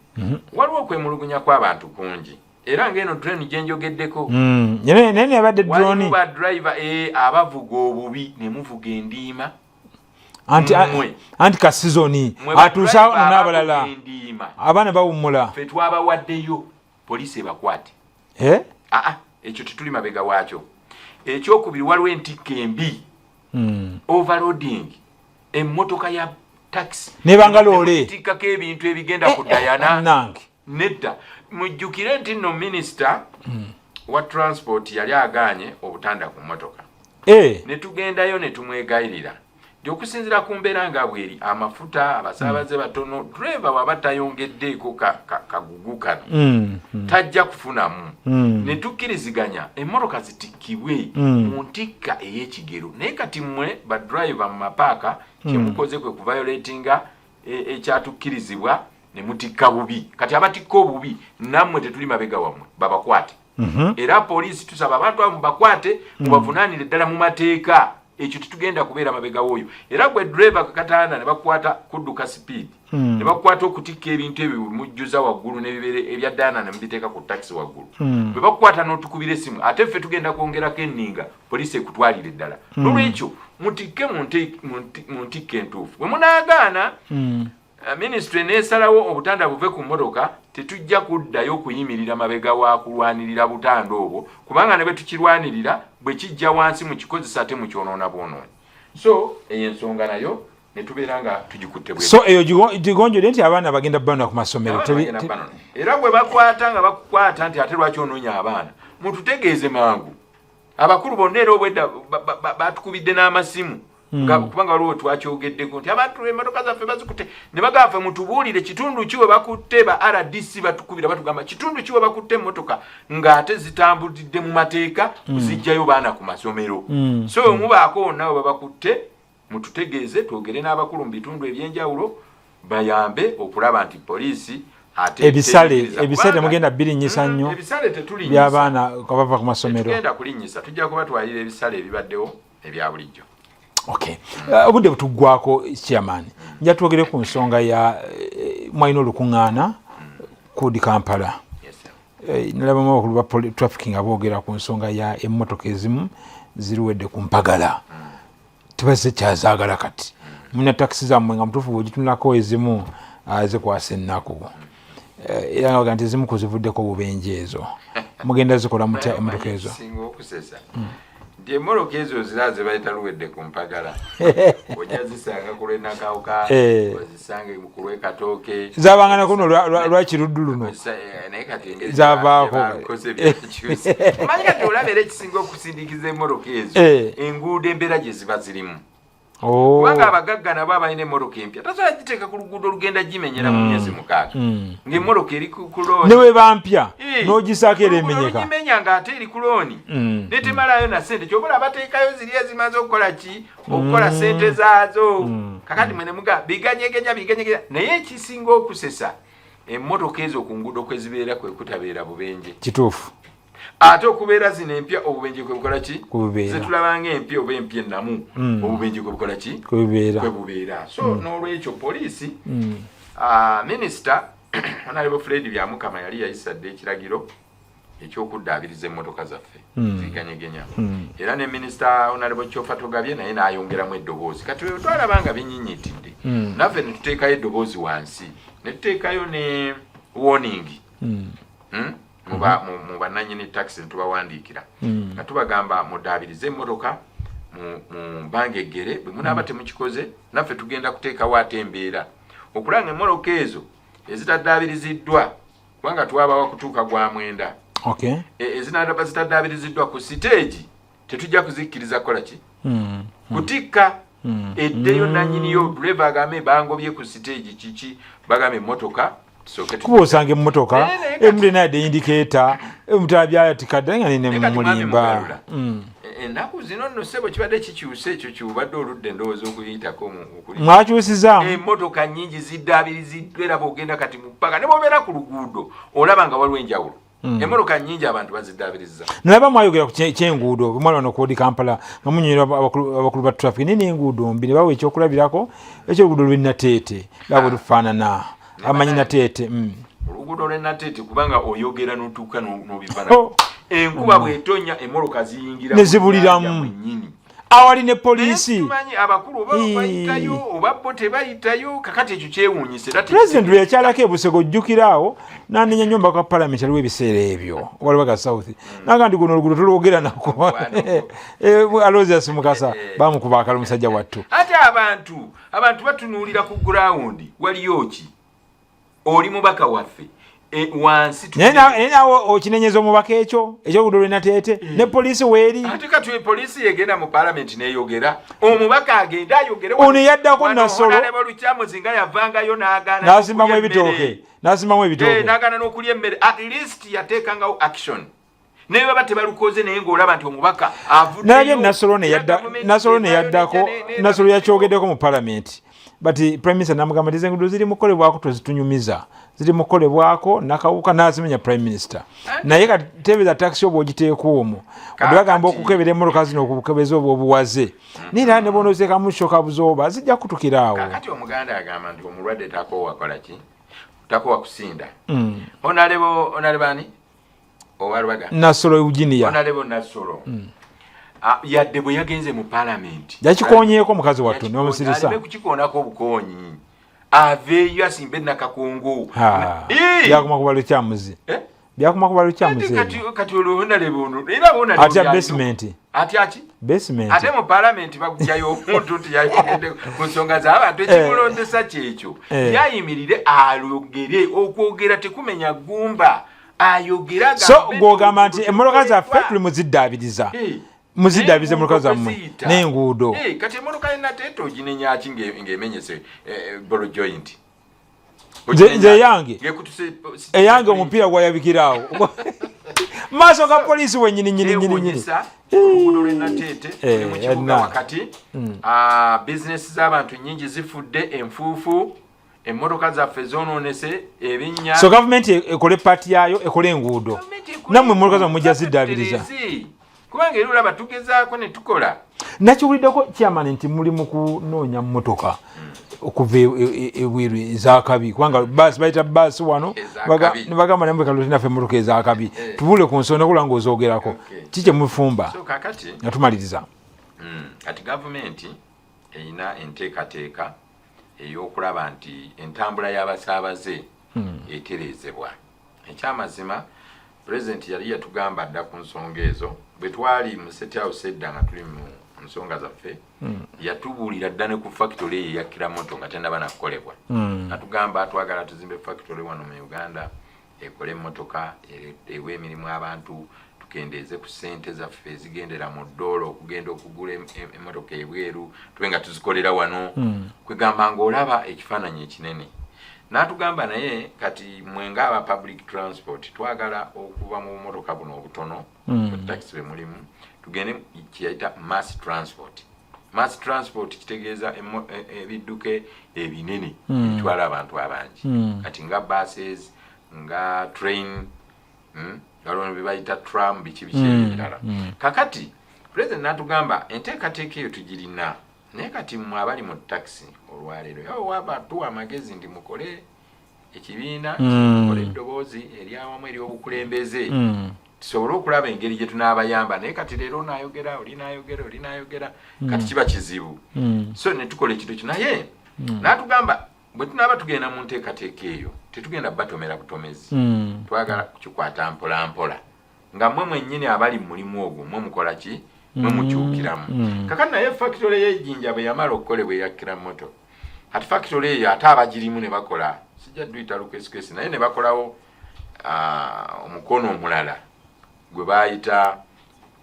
waliwo okwemulugunya kw'abantu kungi era ng'eno drone gye njogeddeko nene abadde drone waliwo badriva abavuga obubi ne muvuga endiima anti ka sizoni atuusa n'abalala abaana bawummula ffe twabawaddeyo poliisi ebakwate ekyo tetuli mabega waakyo ekyokubiri waliwo entikka embi overloading emmotoka ya taxi nebanga loole tikkako ebintu ebigenda ku dayana nedda mujjukire nti nno minisita wa transport yali agaanye obutanda ku mmotoka ne tugendayo ne tumwegayirira nti okusinziira ku mbeera nga bweri amafuta abasaabaze batono driver waba tayongeddeeko kagugu kano tajja kufunamu ne tukkiriziganya emmotoka zitikkibwe mu ntikka ey'ekigero naye kati mmwe badriver mu mapaaka kyemukoze kwe kuviolatinga ekyatukkirizibwa ne mutikka bubi kati abatikka obubi nammwe tetuli mabega wammwe babakwate era poliisi tusaba abantu abo mubakwate mubavunaanire ddala mu mateeka ekyo tetugenda kubeera mabega w'oyo era gwe driver kakataana ne bakwata kudduka speed ne bakwata okutikka ebintu ebyo mujjuza waggulu n'ebibere ebya ddaana ne mubiteeka ku taxi waggulu bwe bakwata n'otukubira essimu ate ffe tugenda kwongerako enninga poliisi ekutwalire ddala n'olwekyo mutikke mu ntikka entuufu bwe munaagaana minisitule neesalawo obutanda buve ku mmotoka tetujja kuddayo kuyimirira mabega wa kulwanirira butanda obwo kubanga ne bwe tukirwanirira bwe kijja wansi mu kikozesa ate mu kyonoona bwonoonyi so eyo ensonga nayo ne tubeera nga tugikutte so eyo gigonjodde nti abaana bagenda bbana ku masomero era bwe bakwata nga bakukwata nti ate lwaki onoonya abaana mututegeeze mangu abakulu bonna era obwedda batukubidde n'amasimu kubanga waliwo twakyogeddeko nti abantu emmotoka zaffe bazikutte ne bagamba mutubuulire kitundu ki we bakutte ba RDC batukubira batugamba kitundu ki we bakutte emmotoka ng'ate zitambulidde mu mateeka kuzijjayo baana ku masomero so mubaako nawe babakutte mututegeeze twogere n'abakulu mu bitundu ebyenjawulo bayambe okulaba nti poliisi ebisale mugenda birinnyisa nnyo by'abaana bava ku masomero tugenda kulinnyisa tujja kubatwalira ebisale ebibaddewo ebya bulijjo obudde butuggwako chairman nja twogere ku nsonga ya mwalina olukuŋŋaana kudi Kampala nalabamu abakulu ba trafficking aboogera ku nsonga ya emmotoka ezimu ziriwedde ku mpagala tebazze kyazaagala kati muna takisi zammwe nga mutuufu bwegitunulako ezimu zikwasa ennaku era nga baga nti ezimu kuzivuddeko obubenje ezo mugenda zikola mutya emmotoka ezo nti emmoloka ezo zira ze bayita luwedde ku mpagala ojja zisanga ku lw'enakawuka ozisange ku lw'ekatooke zabanga nakuno lwakiruddu luno naye kati zavaako manyi kati olabera ekisinga okusindikiza emmoloka ezo enguudo embeera gye ziba zirimu kubanga abagagga nabo abalina emmoloka empya tasobola giteeka ku luguudo olugenda gimenyera mu myezi 6 ng'emmoloka eri ku looni ne weba mpya n'ogisaako era emenyeka olugimenya ng'ate eri ku looni netemalayo na ssente kyobola abateekayo ziri ezimaze okukola ki okukola ssente zaazo kakati mwene muga biganyegenya naye ekisinga okusesa emmotoka ezo ku nguudo kwe zibeera kwe kutabeera bubenje kituufu ate okubeera zino empya obubenje kwe bukola ki zetulabanga empya oba empya ennamu obubenje kwe bukola ki kwe bubeera so n'olwekyo poliisi minisita Honorable Fred Byamukama yali yayisadde ekiragiro ekyokuddaabiriza emmotoka zaffe ziganyegenya era ne minisita Honorable Kyofa Togabye naye n'ayongeramu eddoboozi kati wewe twalabanga binyinyiitidde naffe ne tuteekayo eddoboozi wansi ne tuteekayo ne warning mu bannannyini taxi ne tubawandiikira nga tubagamba muddaabirize emmotoka mu bbanga eggere bwe munaaba temukikoze naffe tugenda kuteekawo ate embeera okulanga emmoloka ezo ezitaddaabiriziddwa kubanga twabawa kutuuka gwa mwenda ezinadaba zitaddaabiriziddwa ku siteegi tetujja kuzikkiriza kukola ki kutikka eddeyo nannyiniyo driver agambe bangobye ku siteegi kiki bagambe emmotoka kuba osanga emmotoka emulinaadde indicator emutalabyayatikaddala nga nine mumulimba ennaku zino nno ssebo kibadde kikyuse ekyo kyubadde oludde endowooza okuyitako mwakyusizaamu emmotoka nnyingi ziddaabiriziddwa era bwogenda kati mu ppaka ne bwobeera ku luguudo olaba nga waliwo enjawulo emmotoka nnyingi abantu baziddaabiriza nalaba mwayogera ku kyenguudo bwemwali wano koodi Kampala nga munyonyera abakulu ba traffic nene enguudo mbi ne bawa ekyokulabirako ekyoluguudo lw'Inateete laba lufaanana amanyi Nateete oluguudo lw'Inateete kubanga oyogera n'otuuka n'obivana enkuba bw'etonnya emmoloka ziyingira ne zibuliramu awali ne poliisi tumanyi abakulu oba bayitayo oba bo tebayitayo kakati ekyo kyewuunyisa era pulezidenti lwe yakyalako e Busego ojjukiraawo n'anenya nnyumba kwa palamenti aliwo ebiseera ebyo walibaga south naga nti guno oluguudo tulwogera nako Aloysius Mukasa bamukuba akalo musajja wattu ate abantu batunuulira ku gurawundi waliyo ki oli mubaka waffe wansi naye nawe okinenyeza omubaka ekyo ekyoluguudo lw'Inateete ne poliisi weeri ate kati poliisi yegenda mu palamenti n'eyogera omubaka agenda ayogere ono yaddako Nasolo lukyamuzinga yavangayo n'asimbamu ebitooke n'agaana n'okulya emmere at least yateekangawo action naye baba tebalukoze naye ng'olaba nti omubaka nalabye Nasolo ne yaddako Nasolo yakyogeddeko mu palamenti but prime minister namugamba nti enguudo ziri mukolebwako tozitunyumiza ziri mukolebwako nakawuka nazimenya prime minister naye kati tebeza taxi oba ogiteeka omwo bagamba okukebera emmotoka zino okukebeza obwo obuwaze nira ne bonozeekamu shoka buzooba zijja kutukiraawo kakati omuganda agamba nti omulwadde takowakola ki takowa kusinda onalebani owalubaga Nasolo Eugenia onalebo Nasolo yadde bwe yagenze mu palamenti yakikonyeeko mukazi wattu n'omusirisa aleme kukikoonako obukonyi aveeyo asimbe nakakungu byakuma kuba lukyamuzi byakuma kuba lukyamuzi kati olwonalebo era atya basement atyaki basement ate mu palamenti bagjayo omuntu nti yayogedde ku nsonga z'abantu ekimulondesa kyekyo yayimirire alogere okwogera tekumenya ggumba ayogera so gw'ogamba nti emmotoka zaffe tuli muziddaabiriza muziddaabiriza emmotoka zammwe n'enguudo kati emmotoka y'Inateete oginenyaki ng'emenyese bolo joint nze eyange omupiira gwayabikiraawo maaso ga poliisi wennyini oluguudo lw'Inateete tuli mu kibuga wakati bizinesi z'abantu nnyingi zifudde enfuufu emmotoka zaffe zonoonese ebinnya so gavumenti ekole paati yaayo ekole enguudo nammwe emmotoka zammwe mujja ziddaabiriza kubanga era olaba tugezaako ne tukola nakiwuliddeko chairman nti muli mu kunoonya mmotoka okuva ebweru ezakabi kubanga baasi bayita baasi wano ne bagamba namwe kaloti naffe emmotoka ezakabi tubule ku nsonga kulanga ozoogerako kiki mufumba nga tumaliriza kati gavumenti erina enteekateeka ey'okulaba nti entambula y'abasaabaze etereezebwa ekyamazima pulezidenti yali yatugamba dda ku nsonga ezo bwe twali mu State House edda nga tuli mu nsonga zaffe yatubuulira dda ne ku factory eyo eya Kiramoto nga tennaba nakukolebwa natugamba twagala tuzimbe factory wano mu Uganda ekole emmotoka ewa emirimu abantu tukendeeze ku ssente zaffe ezigendera mu ddoola okugenda okugula emmotoka ebweru tube nga tuzikolera wano kwegamba ng'olaba ekifaananyi ekinene n'atugamba naye kati mwenga aba public transport twagala okuva mu motoka buno obutono taxi mulimu tugende kiyayita mass transport kitegeeza ebidduka ebinene ebitwala abantu abangi kati nga buses nga train galono bebayita tram biki ebirala kakati president n'atugamba enteekateeka eyo tugirina naye kati mmwe abali mu taxi olwaleero yawe wabatuwa amagezi ndi mukole ekibiina mukole eddoboozi eryawamu ery'obukulembeze tusobole okulaba engeri gye tunaabayamba naye kati leero onaayogera olinaayogera kati kiba kizibu so ne tukola ekintu ekyo naye n'atugamba bwe tunaaba tugenda mu nteekateeka eyo tetugenda batomera butomezi twagala kukikwata mpola mpola nga mmwe mwennyini abali mu mulimu ogwo mmwe mukola ki mwe mukyukiramu kakati naye factory y'ejjinja bwe yamala okukolebwa eya Kiramoto kati factory eyo ate abagirimu ne bakola sijja duyita lukwesikwesi naye ne bakolawo omukono omulala gwe bayita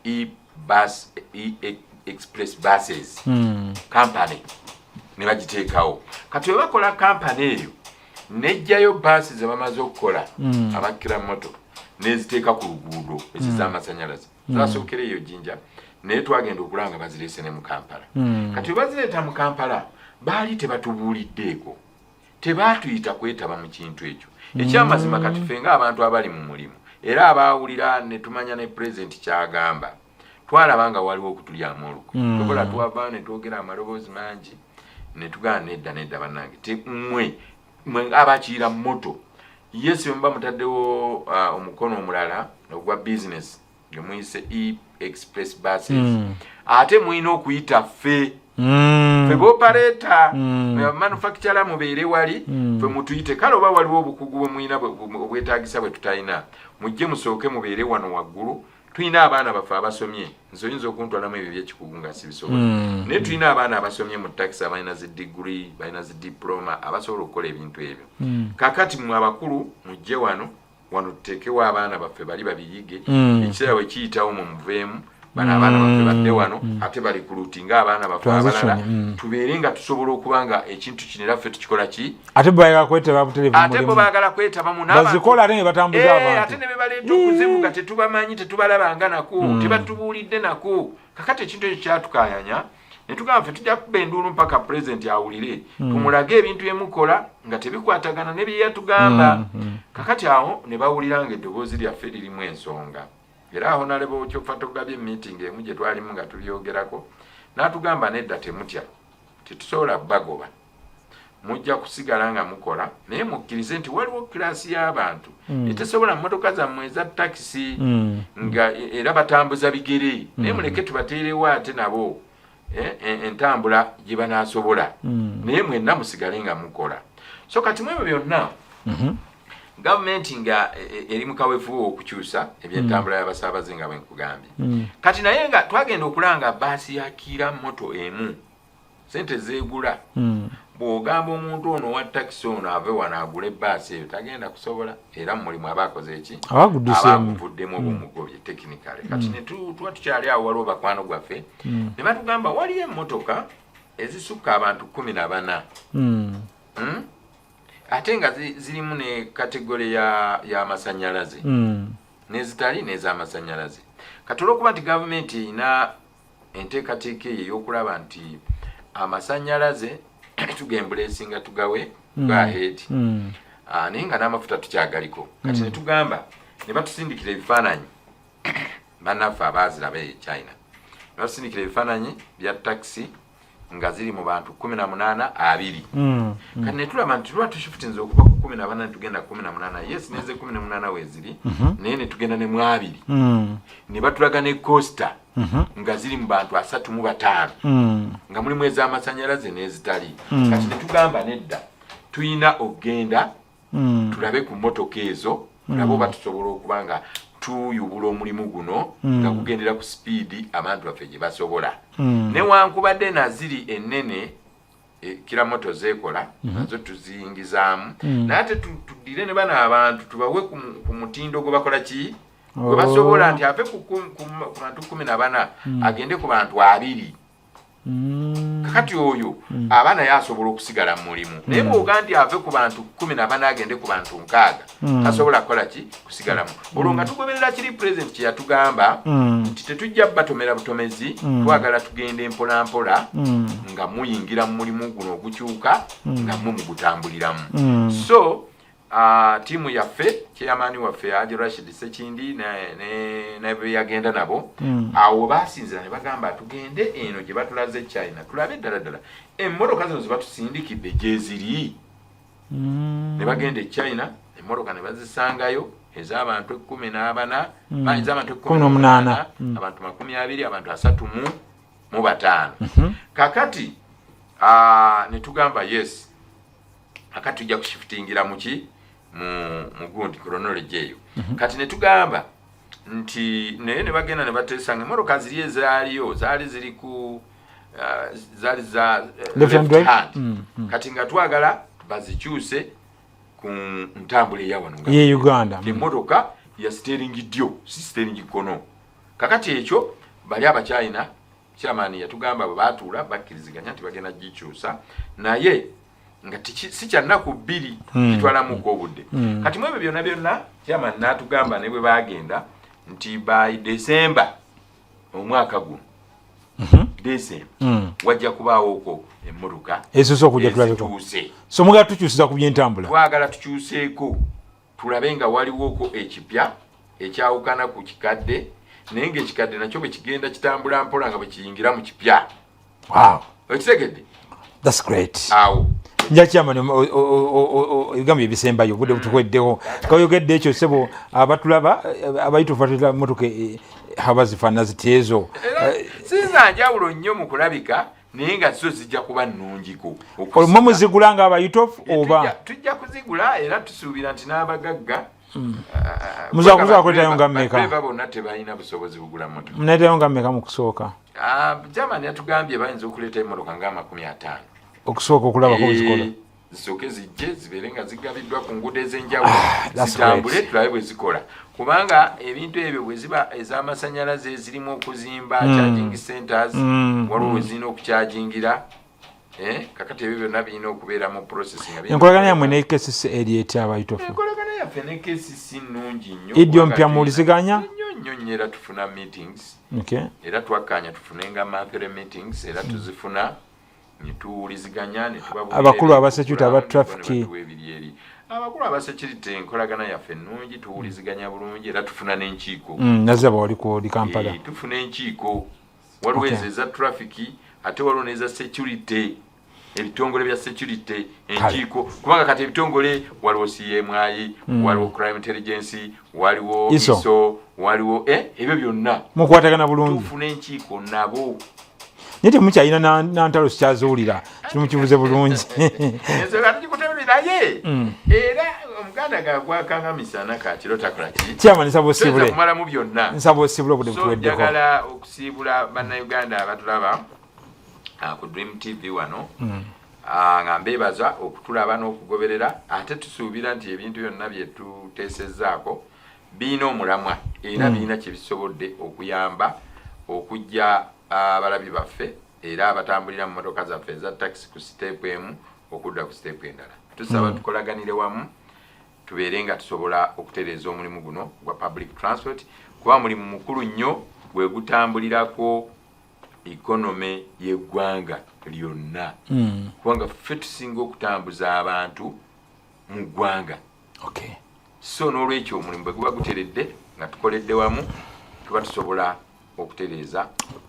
e-bus express buses company ne bagiteekawo kati we bakola kampani eyo nejjayo baasi ze bamaze okukola abakira moto neziteeka ku luguudo eziz'amasanyalaze zasookera eyo Jinja naye twagenda okulanga bazireese ne mu Kampala kati we bazireeta mu Kampala baali tebatubuuliddeeko tebaatuyita kwetaba mu kintu ekyo ekyamazima kati ffe ng'abantu abali mu mulimu era abaawulira ne tumanya ne pulezidenti kyagamba twalabanga waliwo okutulyamu olukwe tokola twava ne twogera amaloboozi mangi ne tugana nedda bannange temwe abakiira mu moto yes mba mutaddewo omukono omulala ogwa business nga muyise e-express buses ate mwina okuyita ffe ffe b'operator manufacturer mubeere wali ffe mutuyite kale oba waliwo obukugu bwe mwina obwetaagisa bwe tutalina mujje musooke mubeere wano waggulu tulina abaana baffe abasomye nze oyinza okuntwalamu ebyo byekikugu nga sibisobola naye tulina abaana abasomye mu takisi abalina zi degree balina zi diploma abasobola okukola ebintu ebyo kakati mwe abakulu mujje wano tuteekewo abaana baffe bali babiyige ekiseera bwe kiyitawo mu muveemu bano abaana baffe badde wano ate bali ku luuti ng'abaana baffe abalala tubeere nga tusobola okuba nga ekintu kino era ffe tukikola ki ate baagala kwetaba butereevu ate bo baagala kwetaba mu bazikola ate ne batambuza abantu ate ne be baleeta okuzivuga tetubamanyi tetubalabanga nako tebatubuulidde nako kakati ekintu ekyo kyatukaayanya ne tugamba ffe tujja kuba enduulu mpaka pulezidenti awulire tumulage ebintu byemukola nga tebikwatagana ne bye yatugamba kakati awo ne bawulira nga eddoboozi lyaffe lirimu ensonga era aho nalebo kyokfa tugabye meeting emu gye twalimu nga tulyogerako n'atugamba nedda temutya tetusobola bagoba mujja kusigala nga mukola naye mukkirize nti waliwo kilasi y'abantu etesobola mmotoka zammwe eza takisi nga era batambuza bigere naye muleke tubateerewo ate nabo entambula gye banaasobola naye mwenna musigale nga mukola so kati mwebyo byonna gavumenti nga eri mu kaweefube okukyusa ebyentambula y'abasaabaze nga bwe nkugambye kati naye nga twagenda okulanga baasi ya kiira moto emu sente zeegula bw'ogamba omuntu ono owa takisi ono ave wano agula ebbaasi eyo tagenda kusobola era mu mulimu aba akoze eki abaguvuddemu obumugobye tekinikale kati ne tuba tukyali awo waliwo bakwano gwaffe ne batugamba waliyo emmotoka ezisukka abantu 14 ate nga zirimu ne kategole y'amasanyalaze n'ezitali n'ez'amasanyalaze kati olw'okuba nti gavumenti erina enteekateeka eyo ey'okulaba nti amasanyalaze tugembulesinga tugawe ahead naye nga n'amafuta tukyagaliko kati ne tugamba ne batusindikira ebifaananyi bannaffe abaaziraba e China ne batusindikira ebifaananyi bya takisi nga ziri mu bantu 18 abiri kati ne tulaba nti tuba tushifutinze okuva ku 14 tugenda 18 yes neze 18 weziri naye ne tugenda ne mu abiri ne batulaga ne coaster nga ziri mu bantu 35 nga mulimu ez'amasanyalaze n'ezitali kati ne tugamba nedda tuyina okgenda tulabe ku mmotoka ezo nabo batusobola okuba nga tuyubula omulimu guno nga gugendera ku sipiidi abantu baffe gye basobola newankubadde naziri ennene kira moto zeekola nazo tuziyingizaamu naye ate tuddire ne bano abantu tubawe ku mutindo gwe bakola ki gwe basobola nti ave ku bantu 14 agende ku bantu 2 kakati oyo abaana yasobola okusigala mu mulimu naye bw'oga nti ave ku bantu 14 agende ku bantu 6 tasobola kukola ki kusigalamu olwo nga tugoberera kiri pulezidenti kye yatugamba nti tetujja batomera butomezi twagala tugende mpolampola nga muyingira mu mulimu guno ogukyuka nga mugutambuliramu so tiimu yaffe kyeyamaani waffe Haji Rashid Sekindi ne be yagenda nabo awo basinzira ne bagamba tugende eno gye batulaze China tulabe ddala emmotoka zino zebatusindikidde gye ziri ne bagenda e China emmotoka ne bazisangayo ez'abantu 14 ez'abantu 18 abantu 20 abantu 35 kakati ne tugamba yes akati tujja kushiftingira muki mu gundi chronology eyo kati ne tugamba nti naye ne bagenda ne batesanga emmotoka ziri ezaaliyo zaali ziri ku zaali za left hand kati nga twagala bazikyuse ku ntambula eya wano ye Uganda emmotoka ya steering ddyo si steering kono kakati ekyo bali abachina chairman yatugamba baatuula bakkiriziganya nti bagenda gikyusa naye nga si kyannaku bbiri kitwalamu ko obudde kati mwebyo byonna chairman n'atugamba ne bwe bagenda nti by December omwaka guno December wajja kubaawo emmotoka esoso okujja tulabeko so mugala tukyusiza ku byentambula twagala tukyuseeko tulabe nga waliwoko ekipya ekyawukana ku kikadde naye ng'ekikadde nakyo bwe kigenda kitambula mpola nga bwe kiyingira mu kipya okitegedde that's great awo njakyama ebigambo ebisembayo obudde butukweddewo kayogedde ekyo sebo abatulaba abayitufatira motoka abazifaana ziteezo sinza njawulo nnyo mu kulabika naye nga zo zijja kuba nnungiko olumwe muzigula nga abayutofu oba tujja kuzigula era tusuubira nti n'abagagga muzakuza kuletayo nga mmeka bonna tebalina busobozi bugula motoka munaetayo nga mmeka mu kusooka jamani yatugambye bayinza okuleeta emmotoka nga 50 okusooka okulabako zikola zisooke zijje zibeere nga zigabiddwa ku nguudo ez'enjawulo zitambule tulabe bwe zikola kubanga ebintu ebyo bwe ziba ez'amasannyalaze zirimu okuzimba charging centers waliwo we zirina okukyajingira kakati ebyo byonna birina okubeera mu processing enkolagana yammwe ne KCC eri etya abayitofu enkolagana yaffe ne KCC nnungi nnyo iddio mpya muwuliziganya nnyo era tufuna meetings era twakkaanya tufunenga monthly meetings era tuzifuna netuwuliziganya abakulu aba security aba traffic abakulu aba security enkolagana yaffe nnungi tuwuliziganya bulungi era tufuna n'enkiiko nazaba wali ku Kampala tufuna enkiiko waliwo ezo eza traffic ate waliwo n'eza security ebitongole bya security enkiiko kubanga kati ebitongole waliwo CMI waliwo crime intelligence waliwo ISO waliwo ebyo byonna mukwatagana bulungi tufuna enkiiko nabo nite mukyalina nantalo sikyazuulira kiri mukibuze bulungi ensonga tukikuteulira ye era omuganda gagwakanga misana kakiro takulaki kyama nsaba osiibule kumalamu byonna nsaba osiibule obudde butuweddeko njagala okusiibula bannayuganda abatulaba ku Dream TV wano nga mbeebaza okutulaba n'okugoberera ate tusuubira nti ebintu byonna bye tuteesezzaako birina omulamwa era birina kye bisobodde okuyamba okujja abalabi baffe era abatambulira mu motoka zaffe eza taxi ku siteepu emu okudda ku siteepu endala tusaba tukolaganire wamu tubeere nga tusobola okutereeza omulimu guno gwa public transport kuba mulimu mukulu nnyo gwe gutambulirako ekonome y'eggwanga lyonna kubanga ffe tusinga okutambuza abantu mu ggwanga so n'olwekyo omulimu bwe guba guteredde nga tukoledde wamu tuba tusobola okutereeza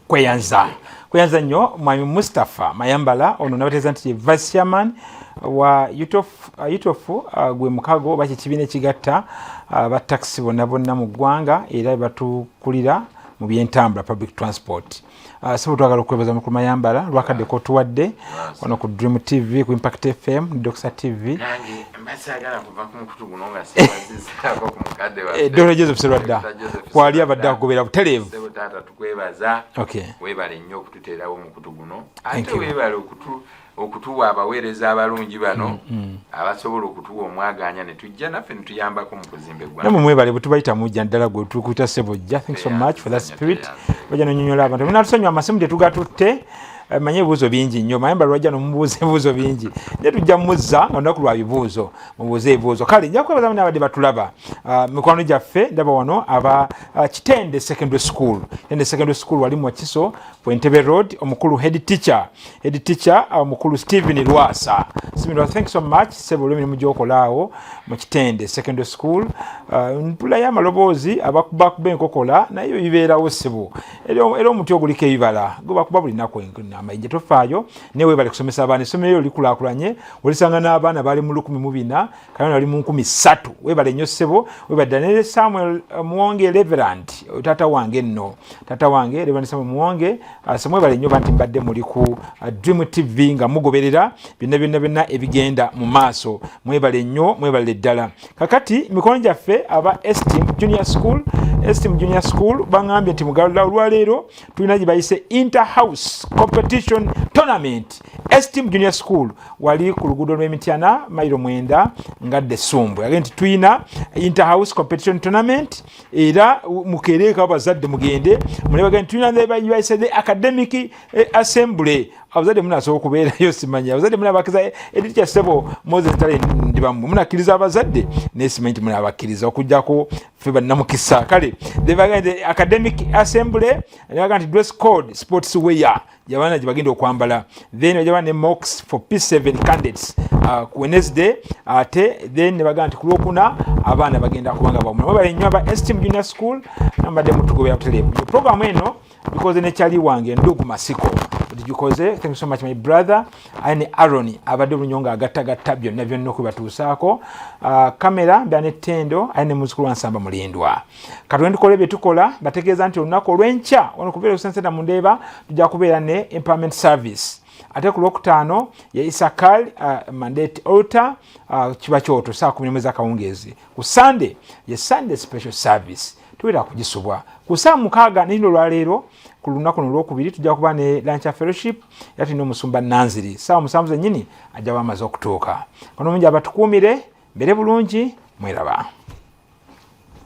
kweyanza nnyo mwami Mustapha Mayambala ono nabategeeza nti ye vice chairman wa yutofu gwe mukago oba kikibiina ekigatta bataxi bonna mu ggwanga era batukulira mu byentambula public transport sebo twagala okwebaza mukulu Mayambala lwakadde kotuwadde wano ku Dream TV ku Impact FM Dr. TV Dr. Joseph Serwadda kwali abadde akugobera butereevu tukwebaza webale nnyo okututeerawo mukutu guno ate webale okutuwa abaweereza abalungi bano abasobola okutuwa omwaganya ne tujja naffe ne tuyambako mu kuzimba eggwanga namwe mwebale bwe tubayita mujja ddala gwe tukuta Sebojja thanks so much for that spirit bajja nonyonyola abantu munatusonyiwa amasimu tetugatutte manye ebibuuzo bingi nnyo Mayambala lwajja nomubuuza ebibuuzo bingi naye tujja muzza nga lunaku lwa bibuuzo mubuuze ebibuuzo kale nja kwebaza n'abadde batulaba mikwano gyaffe ndaba wano aba Kitende secondary school Kitende secondary school wali mu Wakiso Entebbe Road omukulu head teacher omukulu Stephen Lwasa thank you so much sebo olw'emirimu gy'okolaawo mu Kitende secondary school mpulayo amaloboozi abakubakuba enkokola naye bibeerawo sebo era omuti oguliko ebibala gubakuba buli nnaku amayinja tofaayo naye weebale kusomesa abaana essomero likulaakulanye olisanga n'abaana baali mu 1,400 kayona bali mu 3,000 weebale nnyo ssebo weebadde ne Samuel Muwonge Reverend taata wange nno taata wange Reverend Samuel Muwonge mwebale nnyo banti mbadde muli ku Dream TV nga mugoberera byonna ebigenda mu maaso mwebale nnyo mwebale ddala kakati mikono gyaffe aba Esteem Junior School bangambye nti mugalula olwaleero tulina gye bayise inter-house competition competition tournament. Esteem Junior School wali ku luguudo lw'Emityana mayiro 9 ngadde Sumbu. Again twina inter-house competition tournament era mukereeka abazadde mugende muleba again twina the academic assembly. Abazadde munasobola okubeerayo simanyi abazadde munabakiza edikya sebo Moses Tale ndibamu munakiriza abazadde nesimanyi munabakkiriza okujjako ffe bannamukisa kale the academic assembly eraga nti dress code sports wear yabana gibagenda okwambala then yabana ne mocks for P7 candidates ku Wednesday ate then ne baga nti ku Lwokuna abaana bagenda kubanga bamu bali nnyo aba Esteem Junior School nambadde mutugobera kutele program eno because ne chali wange ndugu Masiko because thank you so much my brother and Aaron abadde bunyonga agatta byonna byonna okubatuusaako kamera mbane tendo ane muzukulu Nsamba Mulindwa katwendi kolebe tukola bategeeza nti olunaku olw'enkya ono kubeera Senseta Mundeba tujja kubeera ne empowerment service ate ku Lwokutaano ya Isakal mandate altar kiba kyoto saa 10 mwezi akawungeezi ku Sunday ya Sunday special service tubeera kugisubwa ku saa 6 n'ino lwaleero ku lunaku olwokubiri tujja kuba ne lunch fellowship yati n'omusumba Nanziri saa 7 nyini ajja bamaze okutuuka kono mungi abatukuumire mbere bulungi mweraba.